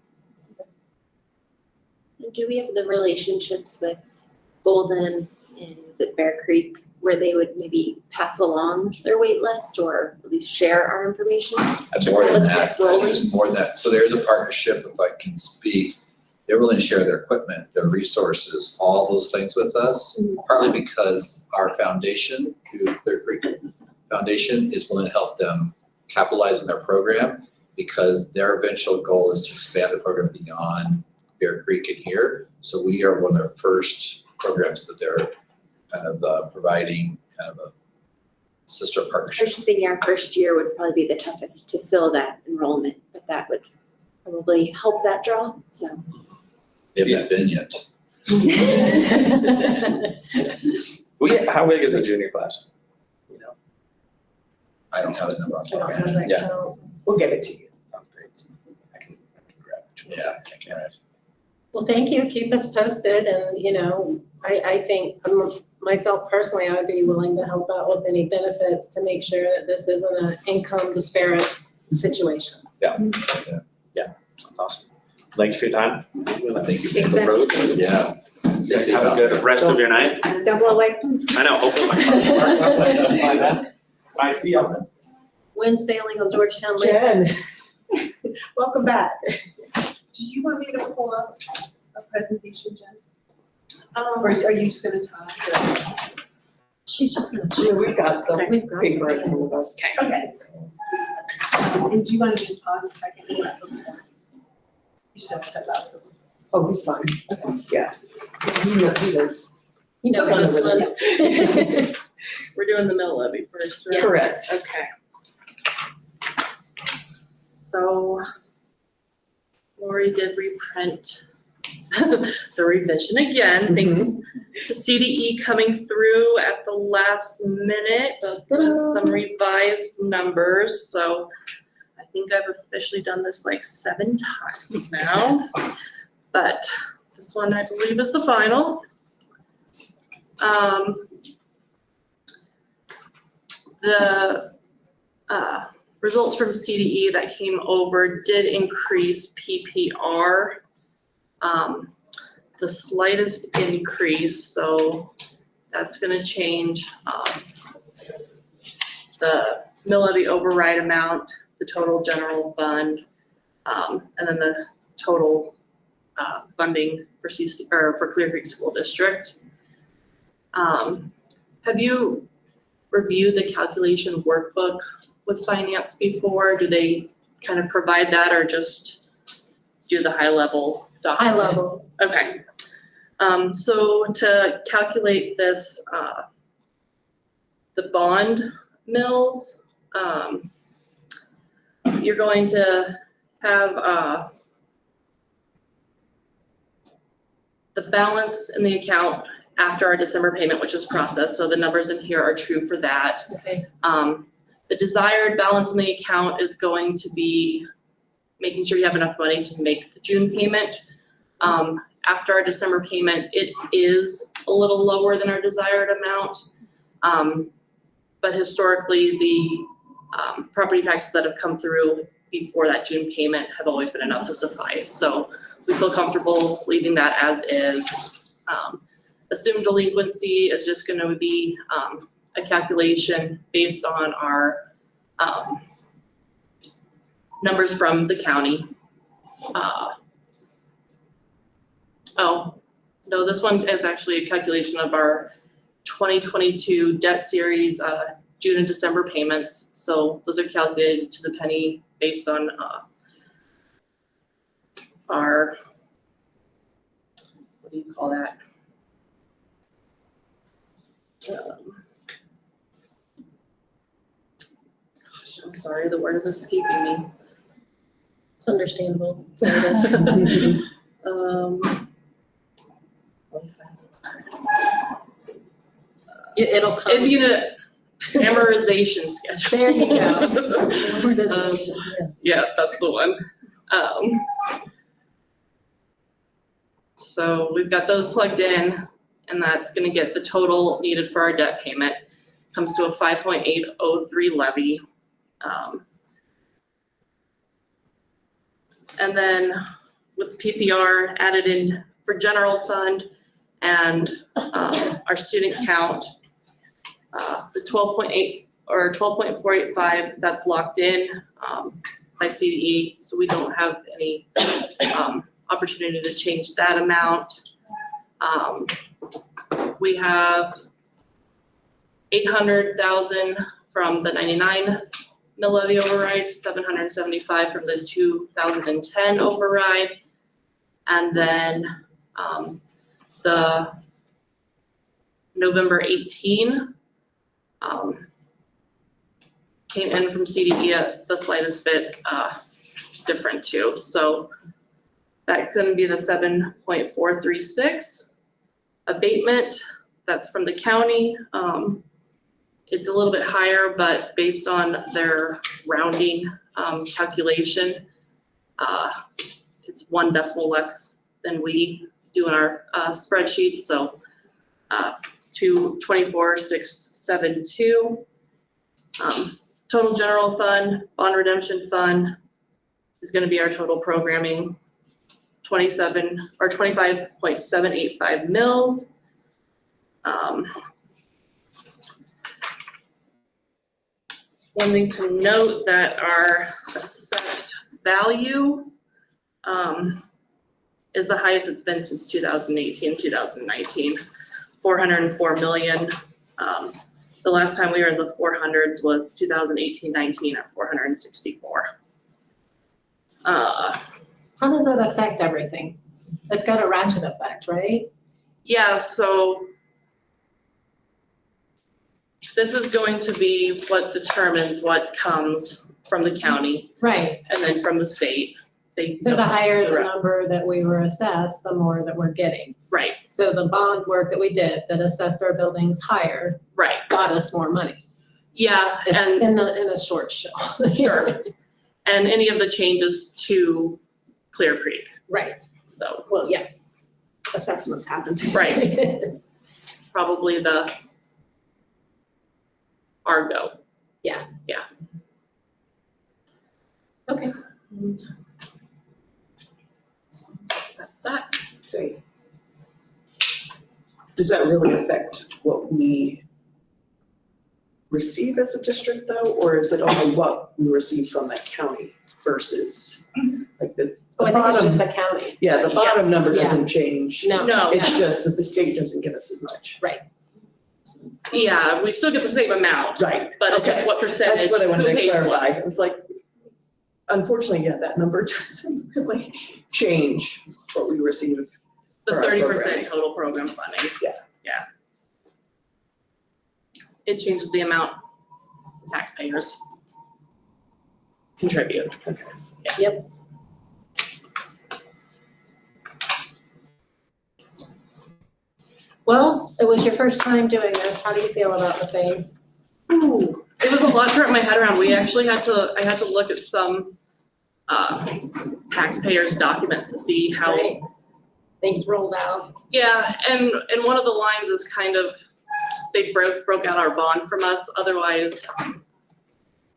Do we have the relationships with Golden and is it Bear Creek where they would maybe pass along their wait list or at least share our information? More than Let's that, get rolling. there's more than that. So there is a partnership, if I can speak. They're willing to share their equipment, their resources, all those things with us, partly because our foundation, through Clear Creek Foundation, is willing to help them capitalize on their program, because their eventual goal is to expand the program beyond Bear Creek and here. So we are one of their first programs that they're kind of providing kind of a sister I was partnership. just thinking our first year would probably be the toughest to fill that enrollment, but that would probably help that draw, so. They haven't been yet. How big is the junior class? I don't have a number on I don't top of have my head. that Yeah. count. We'll get it to you. Sounds great. I can grab it. Yeah. I can. Well, thank you, keep us posted, and, I think, myself personally, I would be willing to help out with any benefits to make sure that this isn't an income disparate situation. That's awesome. Thank you for your time. Thank you. Thanks, The Ben. road. Yeah. You guys have a good rest of your night. Don't blow away. I know, hopefully my car's I see you. Wind sailing on Georgetown Lake. Jen, welcome back. Did you want me to pull up a presentation, Jen? Um, Or are you just gonna talk? She's just gonna. Yeah, we've got the We've got paper it. in front of us. Okay. And do you wanna just pause a second? You just have to step out. Oh, he's fine. Yeah. He knows. You know He's this done with one. We're doing the middle levy first, right? Correct. Okay. So Lori did reprint the revision again, thanks to CDE coming through at the last minute with some revised numbers. So I think I've officially done this like 7 times now, but this one I believe is the final. the results from CDE that came over did increase PPR. The slightest increase, so that's gonna change the mill levy override amount, the total general fund, and then the total funding for for Clear Creek School District. Have you reviewed the calculation workbook with finance before? Do they kind of provide that or just do the high level document? High level. Okay. So to calculate this, the bond mills, you're going to have the balance in the account after our December payment, which is processed, so the numbers in here are true for that. Okay. The desired balance in the account is going to be making sure you have enough money to make the June payment. After our December payment, it is a little lower than our desired amount. But historically, the property taxes that have come through before that June payment have always been enough to suffice. So we feel comfortable leaving that as is. Assumed delinquency is just gonna be a calculation based on our numbers from the county. Oh, no, this one is actually a calculation of our 2022 debt series, June and December payments. So those are calculated to the penny based on our, what do you call that? Gosh, I'm sorry, the word is escaping me. It's understandable. It'll come. It'd be the amortization schedule. There you go. Amortization, yes. Yeah, that's the one. So we've got those plugged in, and that's gonna get the total needed for our debt payment. Comes to a 5.803 levy. And then with PPR added in for general fund and our student count, the 12.8 or 12.485, that's locked in by CDE, so we don't have any opportunity to change that amount. We have 800,000 from the 99 mill levy override, 775 from the 2010 override, and then the November 18 came in from CDE at the slightest bit different too. So that's gonna be the 7.436 abatement. That's from the county. It's a little bit higher, but based on their rounding calculation, it's 1 decimal less than we do in our spreadsheets. So 224,672. Total general fund, bond redemption fund is gonna be our total programming, 25.785 mils. One thing to note that our assessed value is the highest it's been since 2018, 2019, 404 million. The last time we were in the 400s was 2018-19 at 464. How does that affect everything? It's got a ratchet effect, right? Yeah, so this is going to be what determines what comes from the county Right. and then from the state. So the higher the number that we were assessed, the more that we're getting. Right, So the bond work that we did that assessed our buildings higher right. got us more money. Yeah, and In a short show. Sure. And any of the changes to Clear Creek, Right. so Well, yeah. Assessments happen. Right. probably the Argo Okay. That's that. Say, does that really affect what we receive as a district though, or is it only what we receive from that county versus like the Oh, I think it's bottom? just the county. Yeah, the bottom number Yeah. doesn't change. No. No. It's just that the state doesn't give us as much. Yeah, we still get the same amount, Right, but it's just okay. what percentage, That's what I who wanted to pays what. clarify. It was like, unfortunately, yeah, that number doesn't really change what we receive. The for our 30% programming. total program funding. Yeah. Yeah. It changes the amount taxpayers contribute. Well, it was your first time doing this. How do you feel about the thing? Ooh, it was a lot to wrap my head around. We actually I had to look at some taxpayers' documents to see how. Right? Things rolled out. Yeah, and one of the lines is kind of, they broke out our bond from us, otherwise,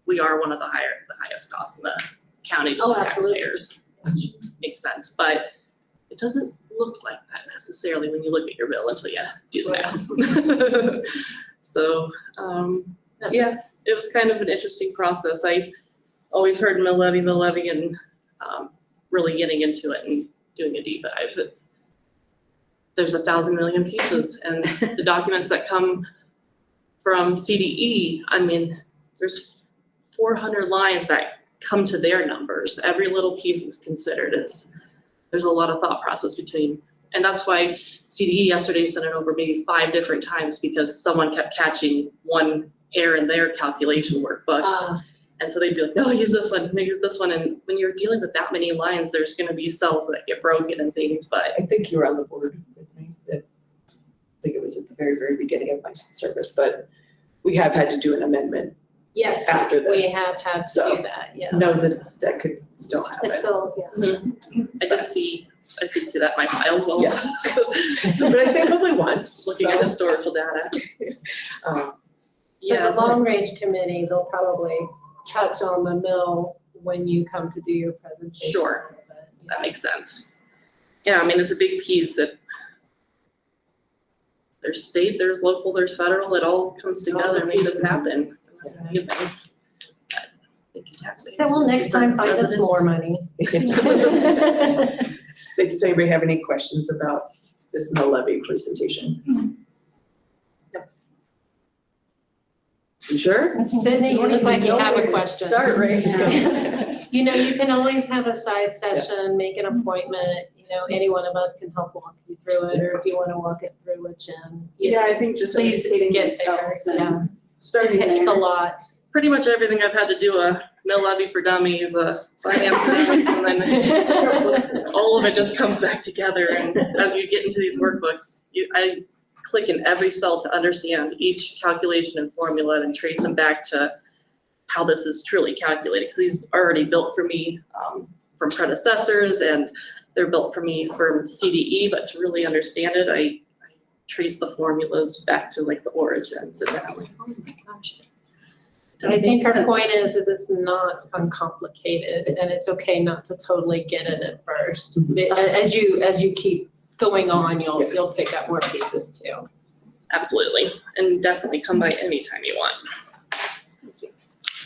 we are one of the highest costs in the county to Oh, the absolutely. taxpayers, which makes sense, but it doesn't look like that necessarily when you look at your bill until you do that. So, yeah, it was kind of an interesting process. I always heard mill levy, and really getting into it and doing a deep dive. There's 1,000 million pieces, and the documents that come from CDE, I mean, there's 400 lines that come to their numbers. Every little piece is considered. There's a lot of thought process between, and that's why CDE yesterday sent it over maybe 5 different times, because someone kept catching one error in their calculation workbook. And so they'd be like, no, use this one, use this one. And when you're dealing with that many lines, there's gonna be cells that get broken and things, but I think you were on the board with me. I think it was at the very, very beginning of my service, but we have had to do an amendment. Yes, After this. we have had to So, do that, yeah. Know that that could still happen. It's still, yeah. I did see that in my files while Yeah. But I think only once. looking at historical data. Um, So the Yes. long range committee, they'll probably touch on the mill when you come to do your presentation. Sure. That makes sense. Yeah, I mean, it's a big piece. There's state, there's local, there's federal, it all comes together and makes it happen. Amazing. But thank you, taxpayers. Yeah, well, next time find us Residents. more money. So does anybody have any questions about this mill levy presentation? You sure? Sydney, you look like you have a question. Start right. You know, you can always have a side session, make an appointment, you know, any one of us can help walk you through it, or if you wanna walk it through with Jen. Yeah, I think just Please educating get myself there, and yeah. starting It's a there. lot. Pretty much everything I've had to do, a mill levy for dummies, a finance for dummies, and then all of it just comes back together. And as you get into these workbooks, I click in every cell to understand each calculation and formula and trace them back to how this is truly calculated, because these are already built for me from predecessors, and they're built for me from CDE, but to really understand it, I trace the formulas back to like the origins, and then I'm like, oh my gosh. I think her point is it's not uncomplicated, and it's okay not to totally get it at first. As you keep going on, you'll pick up more pieces too. Absolutely, and definitely come by anytime you want.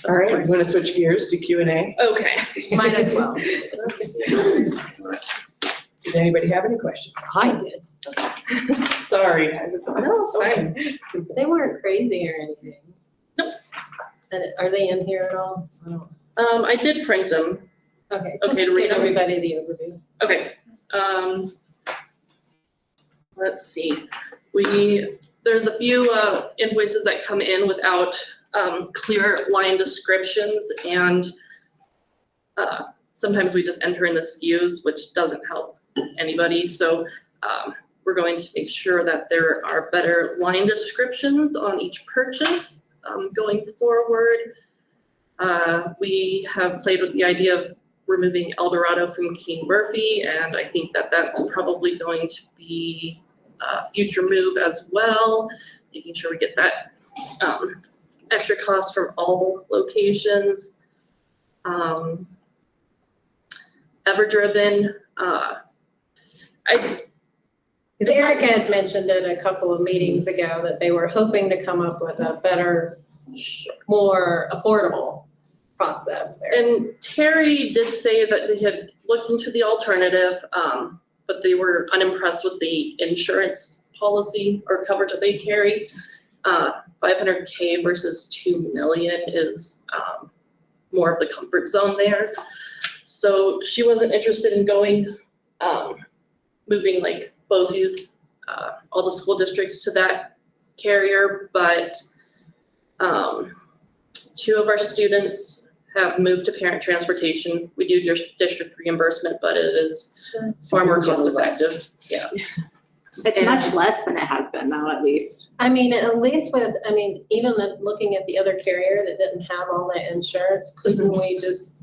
All right, we want to switch gears to Q&A. Okay. Might as well. Did anybody have any questions? I did. Sorry, I was. No, it's fine. They weren't crazy or anything. Nope. And are they in here at all? I don't. I did print them. Okay, Okay, just to read give them? everybody the overview. Okay, let's see. There's a few invoices that come in without clear line descriptions, and sometimes we just enter in the SKUs, which doesn't help anybody. So we're going to make sure that there are better line descriptions on each purchase going forward. We have played with the idea of removing Eldorado from King Murphy, and I think that that's probably going to be a future move as well, making sure we get that extra costs from all locations. Everdriven, Because Erica had mentioned it a couple of meetings ago that they were hoping to come up with a better, more affordable process there. and Terry did say that they had looked into the alternative, but they were unimpressed with the insurance policy or coverage that they carry. 500K versus 2 million is more of the comfort zone there. So she wasn't interested in going, moving like BOCES, all the school districts to that carrier, but 2 of our students have moved to parent transportation. We do district reimbursement, but it is far more cost effective. Yeah. It's And- much less than it has been though, at least. I mean, at least even looking at the other carrier that didn't have all that insurance, couldn't we just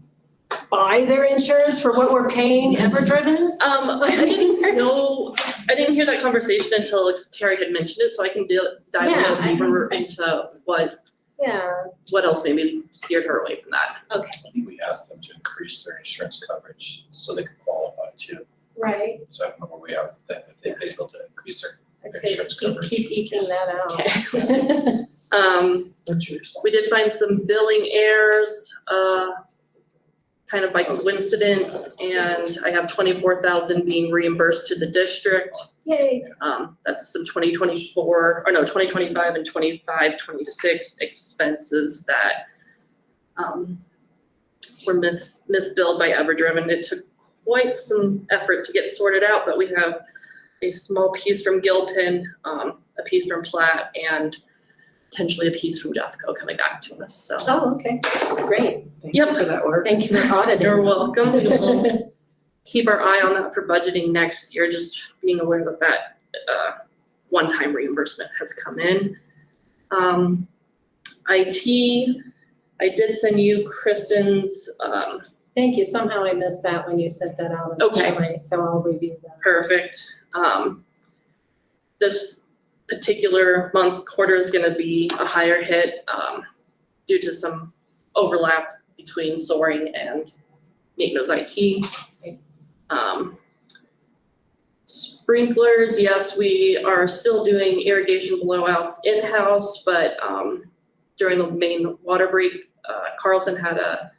buy their insurance for what we're paying Everdriven? I didn't know, I didn't hear that conversation until Terry had mentioned it, so I can dive a Yeah, little I deeper into Yeah, what else maybe steered her away from that. I think we asked them to increase their insurance coverage so they could qualify too. right. So I don't know where we are with that, if they've been able to increase their I'd say insurance coverage. keep eking that out. We did find some billing errors, kind of by coincidence, and I have 24,000 being reimbursed to the district. Yay. That's some 2025 and 26 expenses that were misbilled by Everdriven. It took quite some effort to get sorted out, but we have a small piece from Gilpin, a piece from Platt, and potentially a piece from Jeffco coming back to us, so. Oh, okay, great. Thank you Yep. for that work. Thank you for auditing. You're welcome. We will keep our eye on that for budgeting next year, just being aware that that one-time reimbursement has come in. IT, I did send you Kristen's, Thank you. Somehow I missed that when you sent that out Okay. initially, so I'll review that. perfect. This particular quarter is gonna be a higher hit, due to some overlap between Soaring and NATO's IT. Sprinklers, yes, we are still doing irrigation blowouts in-house, but during the main water break, Carlson had a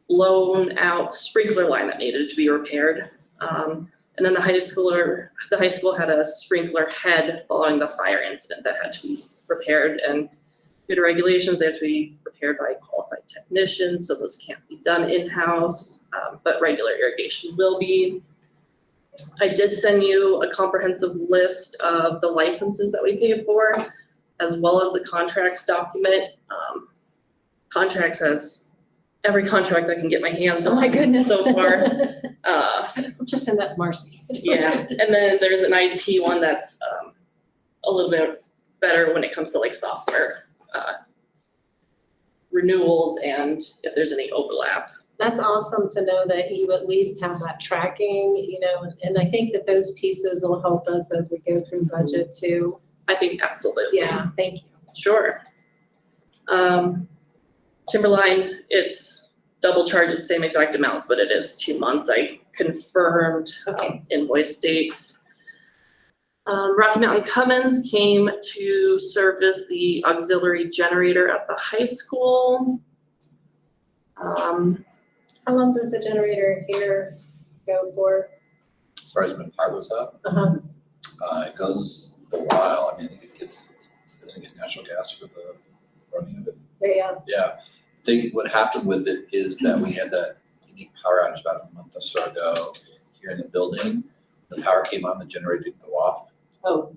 blown out sprinkler line that needed to be repaired. And then the high school had a sprinkler head following the fire incident that had to be repaired, and due to regulations, they have to be repaired by qualified technicians, so those can't be done in-house, but regular irrigation will be. I did send you a comprehensive list of the licenses that we pay for, as well as the contracts document. Contracts has every contract I can get my hands Oh on. my goodness. So far. Just send that to Marcy. Yeah, and then there's an IT one that's a little bit better when it comes to like software renewals and if there's any overlap. That's awesome to know that you at least have that tracking, and I think that those pieces will help us as we go through budget too. I think absolutely. Yeah, thank you. Sure. Timberline, it's double charges, same exact amounts, but it is 2 months. I confirmed Okay. invoice dates. Rocky Mountain Cummins came to service the auxiliary generator at the high school. How long does the generator here go for? As far as when power goes up, Uh-huh. it goes for a while. I mean, it doesn't get natural gas for the running of it. Yeah, Yeah, I think what happened with it is that we had that unique power outage about a month or so ago here in the building. The power came on, the generator didn't go off. Oh.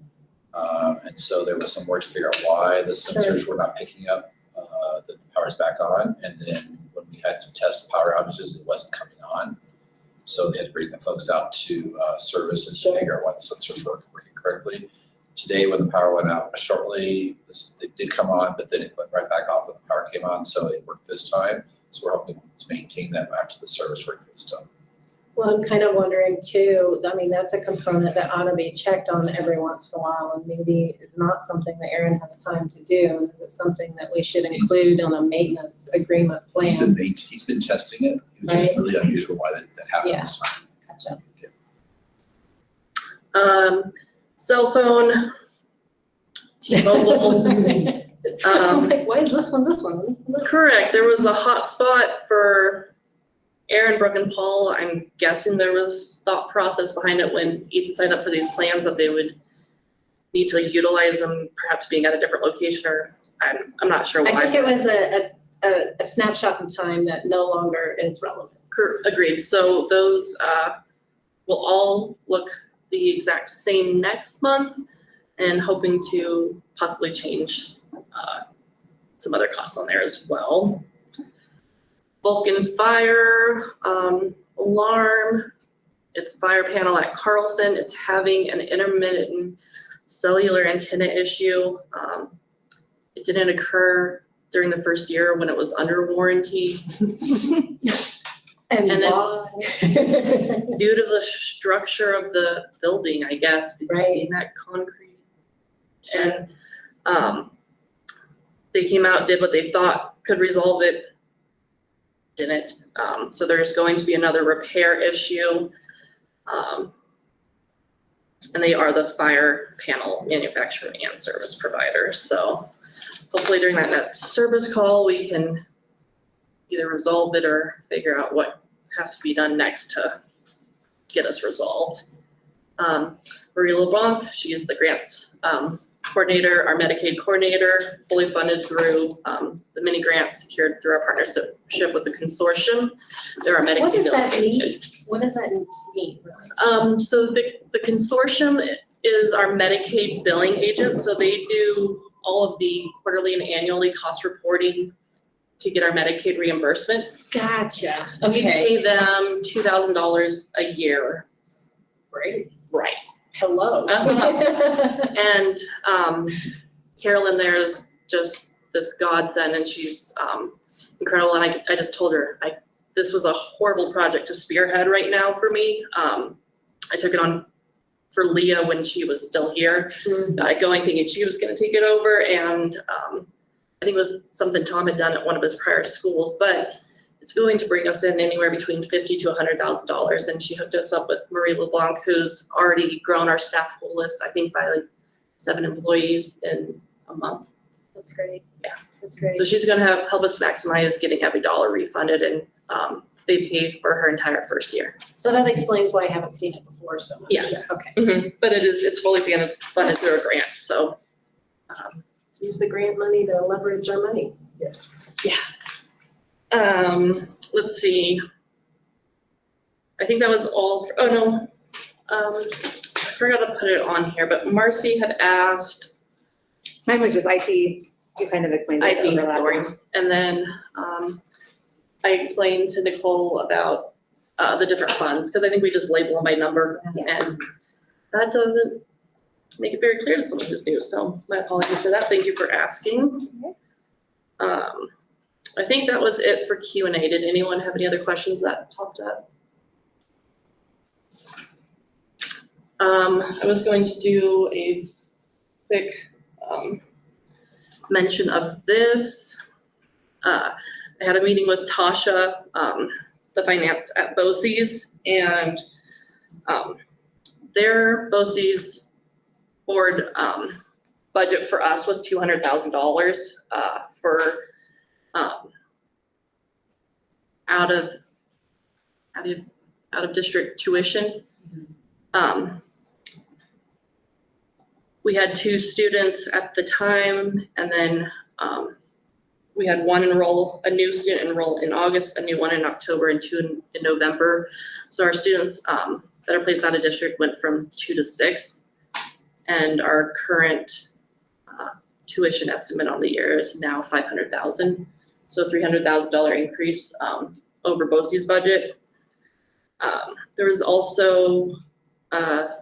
And so there was some work to figure out why the sensors were not picking up, that the power's back on. And then when we had some test power outages, it wasn't coming on. So they had to bring the folks out to service and to figure out why the sensors weren't working correctly. Today, when the power went out shortly, it did come on, but then it went right back off when the power came on, so it worked this time. So we're hoping to maintain that after the service work this time. Well, I'm kind of wondering too, I mean, that's a component that ought to be checked on every once in a while, and maybe it's not something that Aaron has time to do. And is it something that we should include on a maintenance agreement plan? He's been testing it. It was just Right. really unusual why that happened Yeah. this time. Gotcha. Cell phone, T-Mobile. I'm like, why is this one, this one, this one? Correct, there was a hotspot for Aaron, Brooke, and Paul. I'm guessing there was thought process behind it when Ethan signed up for these plans that they would need to utilize them, perhaps being at a different location, or I'm not sure why. I think it was a snapshot in time that no longer is relevant. Agreed, so those will all look the exact same next month, and hoping to possibly change some other costs on there as well. Vulcan Fire alarm, it's fire panel at Carlson. It's having an intermittent cellular antenna issue. It didn't occur during the first year when it was under warranty. And it's due to the structure of the building, I guess, Right. being that concrete. And they came out, did what they thought could resolve it, didn't. So there's going to be another repair issue. And they are the fire panel manufacturer and service provider. So hopefully during that next service call, we can either resolve it or figure out what has to be done next to get us resolved. Marie LeBlanc, she's the grants coordinator, our Medicaid coordinator, fully funded through the mini grant secured through our partnership with the consortium. They're our Medicaid What does billing that mean? agent. What does that mean, really? So the consortium is our Medicaid billing agent, so they do all of the quarterly and annually cost reporting to get our Medicaid reimbursement. Gotcha. We pay them $2,000 a year. Great. Right. Hello. And Carolyn there is just this godsend, and she's incredible. And I just told her, this was a horrible project to spearhead right now for me. I took it on for Leah when she was still here, got it going thinking she was gonna take it over. And I think it was something Tom had done at one of his prior schools, but it's going to bring us in anywhere between $50,000 to $100,000. And she hooked us up with Marie LeBlanc, who's already grown our staff pool list, I think by like 7 employees in a month. That's great. Yeah. That's great. So she's gonna help us maximize getting every dollar refunded, and they pay for her entire first year. So that explains why I haven't seen it before so much. Yes. Okay. But it's fully funded through a grant, so. Use the grant money to leverage our money. Yes. Let's see. I think that was all, I forgot to put it on here, but Marcy had asked, Mine was just IT, you kind of explained it. IT, overlap. sorry. And then I explained to Nicole about the different funds, because I think we just label them by number, and that doesn't make it very clear to someone who's new, so my apologies for that. Thank you for asking. I think that was it for Q&A. Did anyone have any other questions that popped up? I was going to do a quick mention of this. I had a meeting with Tasha, the finance at BOCES, and their BOCES board budget for us was $200,000 for out of district tuition. We had 2 students at the time, and then we had a new student enroll in August, a new one in October, and 2 in November. So our students that are placed out of district went from 2 to 6, and our current tuition estimate on the year is now $500,000. So $300,000 increase over BOCES budget. There was also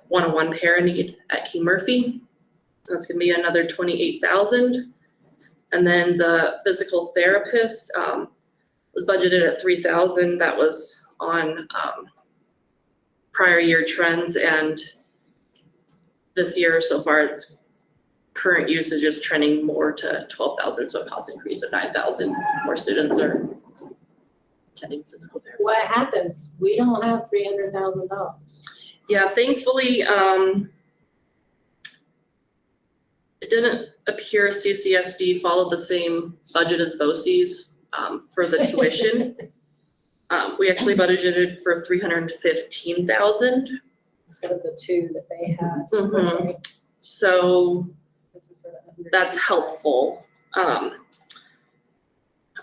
one-on-one para need at King Murphy. That's gonna be another $28,000. And then the physical therapist was budgeted at $3,000. That was on prior year trends, and this year so far, its current usage is trending more to 12,000, so a cost increase of 9,000. More students are attending physical therapy. What happens? We don't have $300,000. Yeah, thankfully, it didn't appear CCSD followed the same budget as BOCES for the tuition. We actually budgeted for 315,000. Instead of the 2 that they had. Mhm. So that's helpful. I'm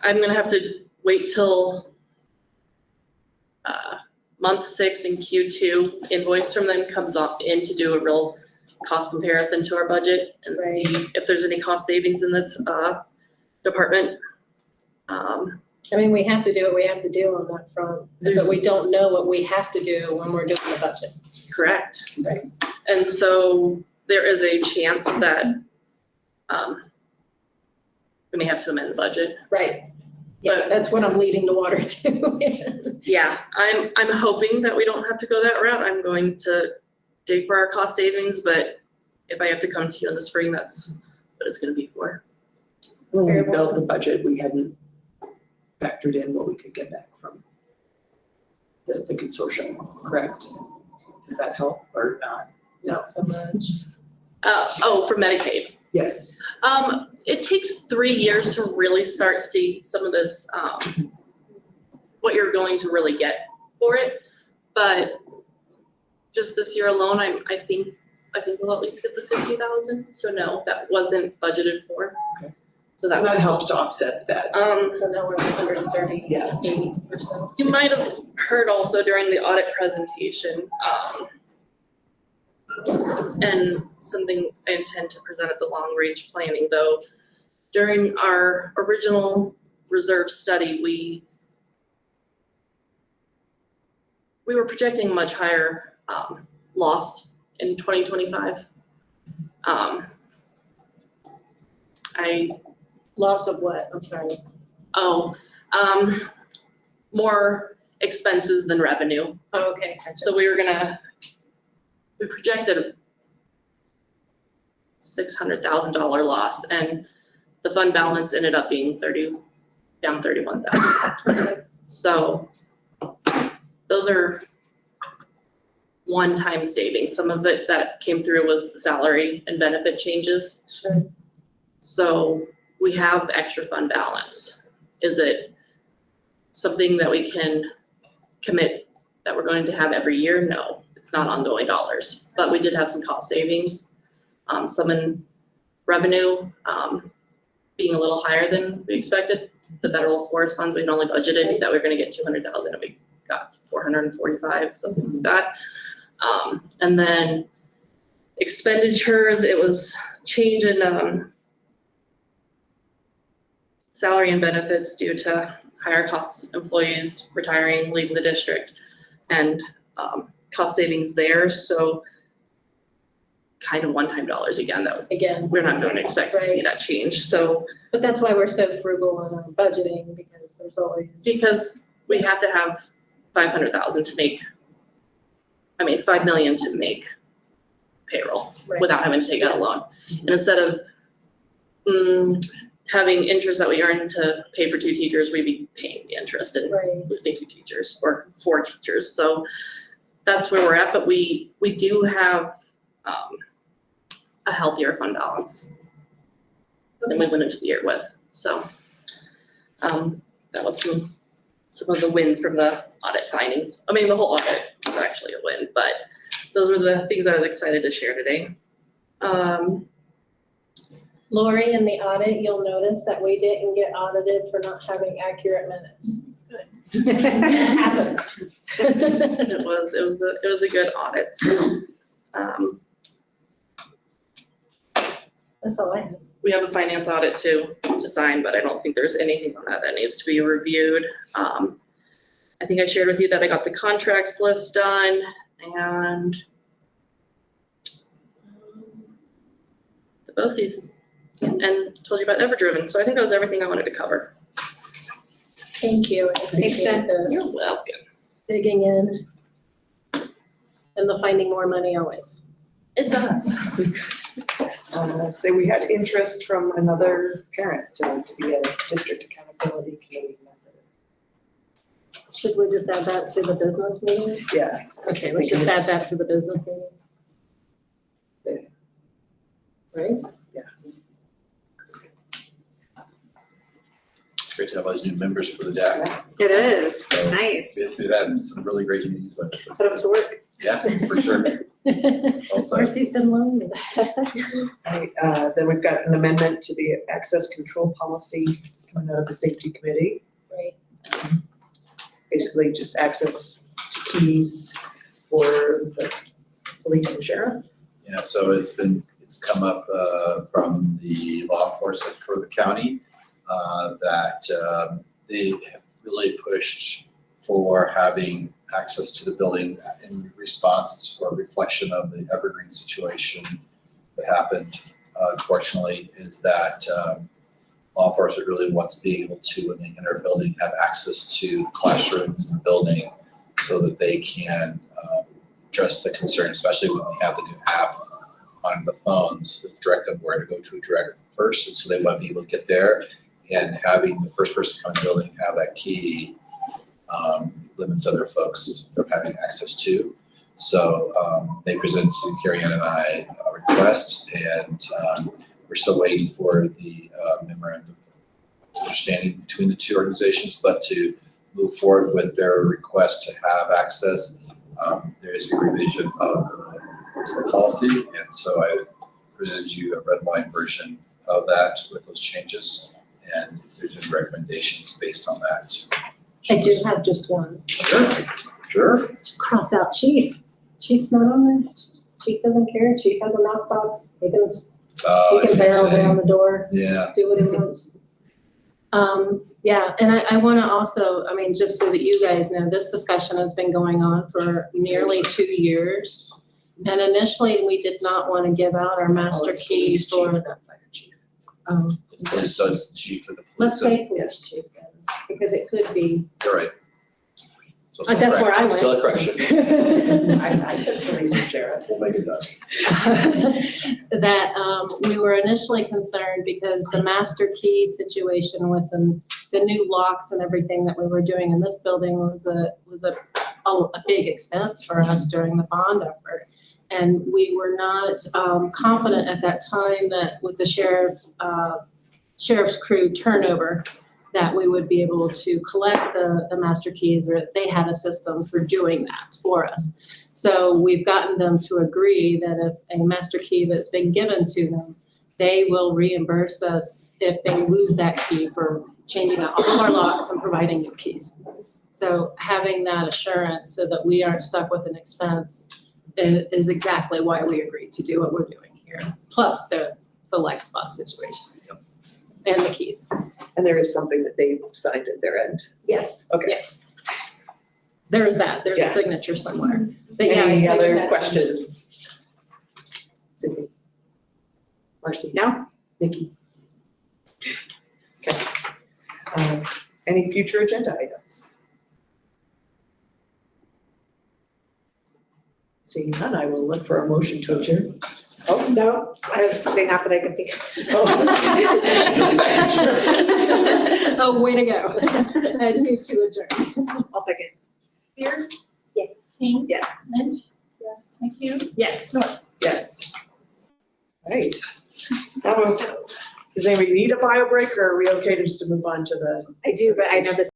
gonna have to wait till month 6 in Q2 invoice from them comes up in to do a real cost comparison to our budget and see if there's any cost savings in this department. I mean, we have to do what we have to do on that front, but we don't know what we have to do when we're doing the budget. Correct. Right. And so there is a chance that we may have to amend the budget. Right. Yeah, that's what I'm leading the water to. Yeah, I'm hoping that we don't have to go that route. I'm going to dig for our cost savings, but if I have to come to you in the spring, that's what it's gonna be for. When we Very well. built the budget, we hadn't factored in what we could get back from the consortium, correct? Does that help or not? Not so much. For Medicaid. Yes. It takes 3 years to really start seeing some of this, what you're going to really get for it. But just this year alone, I think we'll at least get the 50,000. So no, that wasn't budgeted for. Okay. So So that helps to offset that. So now we're at 130, Yeah. 80%. You might have heard also during the audit presentation, and something I intend to present at the long range planning though. During our original reserve study, we were projecting much higher loss in 2025. Loss of what? I'm sorry. More expenses than revenue. Oh, okay. So we projected $600,000 loss, and the fund balance ended up being down 31,000. So those are one-time savings. Some of it that came through was the salary and benefit changes. Sure. So we have extra fund balance. Is it something that we can commit that we're going to have every year? No, it's not ongoing dollars, but we did have some cost savings. Some in revenue, being a little higher than we expected. The federal forest funds, we had only budgeted that we were gonna get 200,000 and we got 445, something like that. And then expenditures, it was change in salary and benefits due to higher cost employees retiring, leaving the district, and cost savings there. So kind of one-time dollars again, that Again. we're not going to expect to see Right. that change. So But that's why we're so frugal on our budgeting, because there's always. because we have to have 500,000 to make, 5 million to make payroll Right. without having to take out a loan. And instead of having interest that we earn to pay for 2 teachers, we'd be paying the interest and Right. losing 2 teachers or 4 teachers. So that's where we're at, but we do have a healthier fund balance than we went into the year with. So that was some of the win from the audit findings. The whole audit was actually a win, but those were the things I was excited to share today. Lori, in the audit, you'll notice that we didn't get audited for not having accurate minutes. It happens. It was a good audit. So, That's all I have. we have a finance audit too to sign, but I don't think there's anything on that that needs to be reviewed. I think I shared with you that I got the contracts list done and the BOCES and told you about Everdriven. So I think that was everything I wanted to cover. Thank you. I appreciate the You're welcome. digging in. and the finding more money always. It does. Say we had interest from another parent to be a district accountability committee member. Should we just add that to the business meeting? Yeah. Okay, let's just add that to the business meeting. Right? It's great to have all these new members for the DAC. It is, So, nice. We've had some really great meetings like this. Put them to work. Yeah, for sure. Also, Marcy's been lonely. Then we've got an amendment to the access control policy coming out of the safety committee. Right. Basically just access to keys for the police and sheriff. yeah, so it's come up from the law enforcement for the county that they have really pushed for having access to the building in response or reflection of the Evergreen situation that happened. Unfortunately, is that law enforcement really wants to be able to, when they enter a building, have access to classrooms in the building so that they can address the concern, especially when we have the new app on the phones that direct them where to go to direct first. And so they want to be able to get there, and having the first person come in the building have that key limits other folks from having access to. So they presented to Carrie Ann and I a request, and we're still waiting for the memorandum of understanding between the two organizations, but to move forward with their request to have access, there is a revision of the policy, and so I presented you a red line version of that with those changes, and if there's any recommendations based on that. I do have just one. Sure. Just cross out chief. Chief's not on there. Chief doesn't care. Chief has a knockbox. He can barrel down the door, Yeah, do what he wants. Yeah, and I want to also, I mean, just so that you guys know, this discussion has been going on for nearly 2 years. And initially, we did not want to give out our master key for, so it's the chief of the police. let's say police chief, then, because it could be, You're right. So still that's where I went. Still a correction. I said police and sheriff. We'll make it done. that we were initially concerned because the master key situation with the new locks and everything that we were doing in this building was a big expense for us during the bond effort. And we were not confident at that time that with the sheriff's crew turnover, that we would be able to collect the master keys, or they had a system for doing that for us. So we've gotten them to agree that if a master key that's been given to them, they will reimburse us if they lose that key for changing out all of our locks and providing new keys. So having that assurance so that we aren't stuck with an expense is exactly why we agreed to do what we're doing here, plus the life spot situations and the keys. And there is something that they signed at their end. Yes. Okay. Yes. There is that. There's Yeah. a signature somewhere. But yeah, Any I'd say we other had- questions? Cindy? Marcy? No? Nikki? Okay. Any future agenda items? Seeing none, I will look for a motion to adjourn. Oh, no. I was saying not that I could think of. Oh, way to go. I'd move to adjourn. I'll second. Spears? Yes. King? Yes. Lynch? Yes. McHugh? Yes. Yes. Right. Now, does anybody need a bio break, or are we okay just to move on to the? I do, but I know this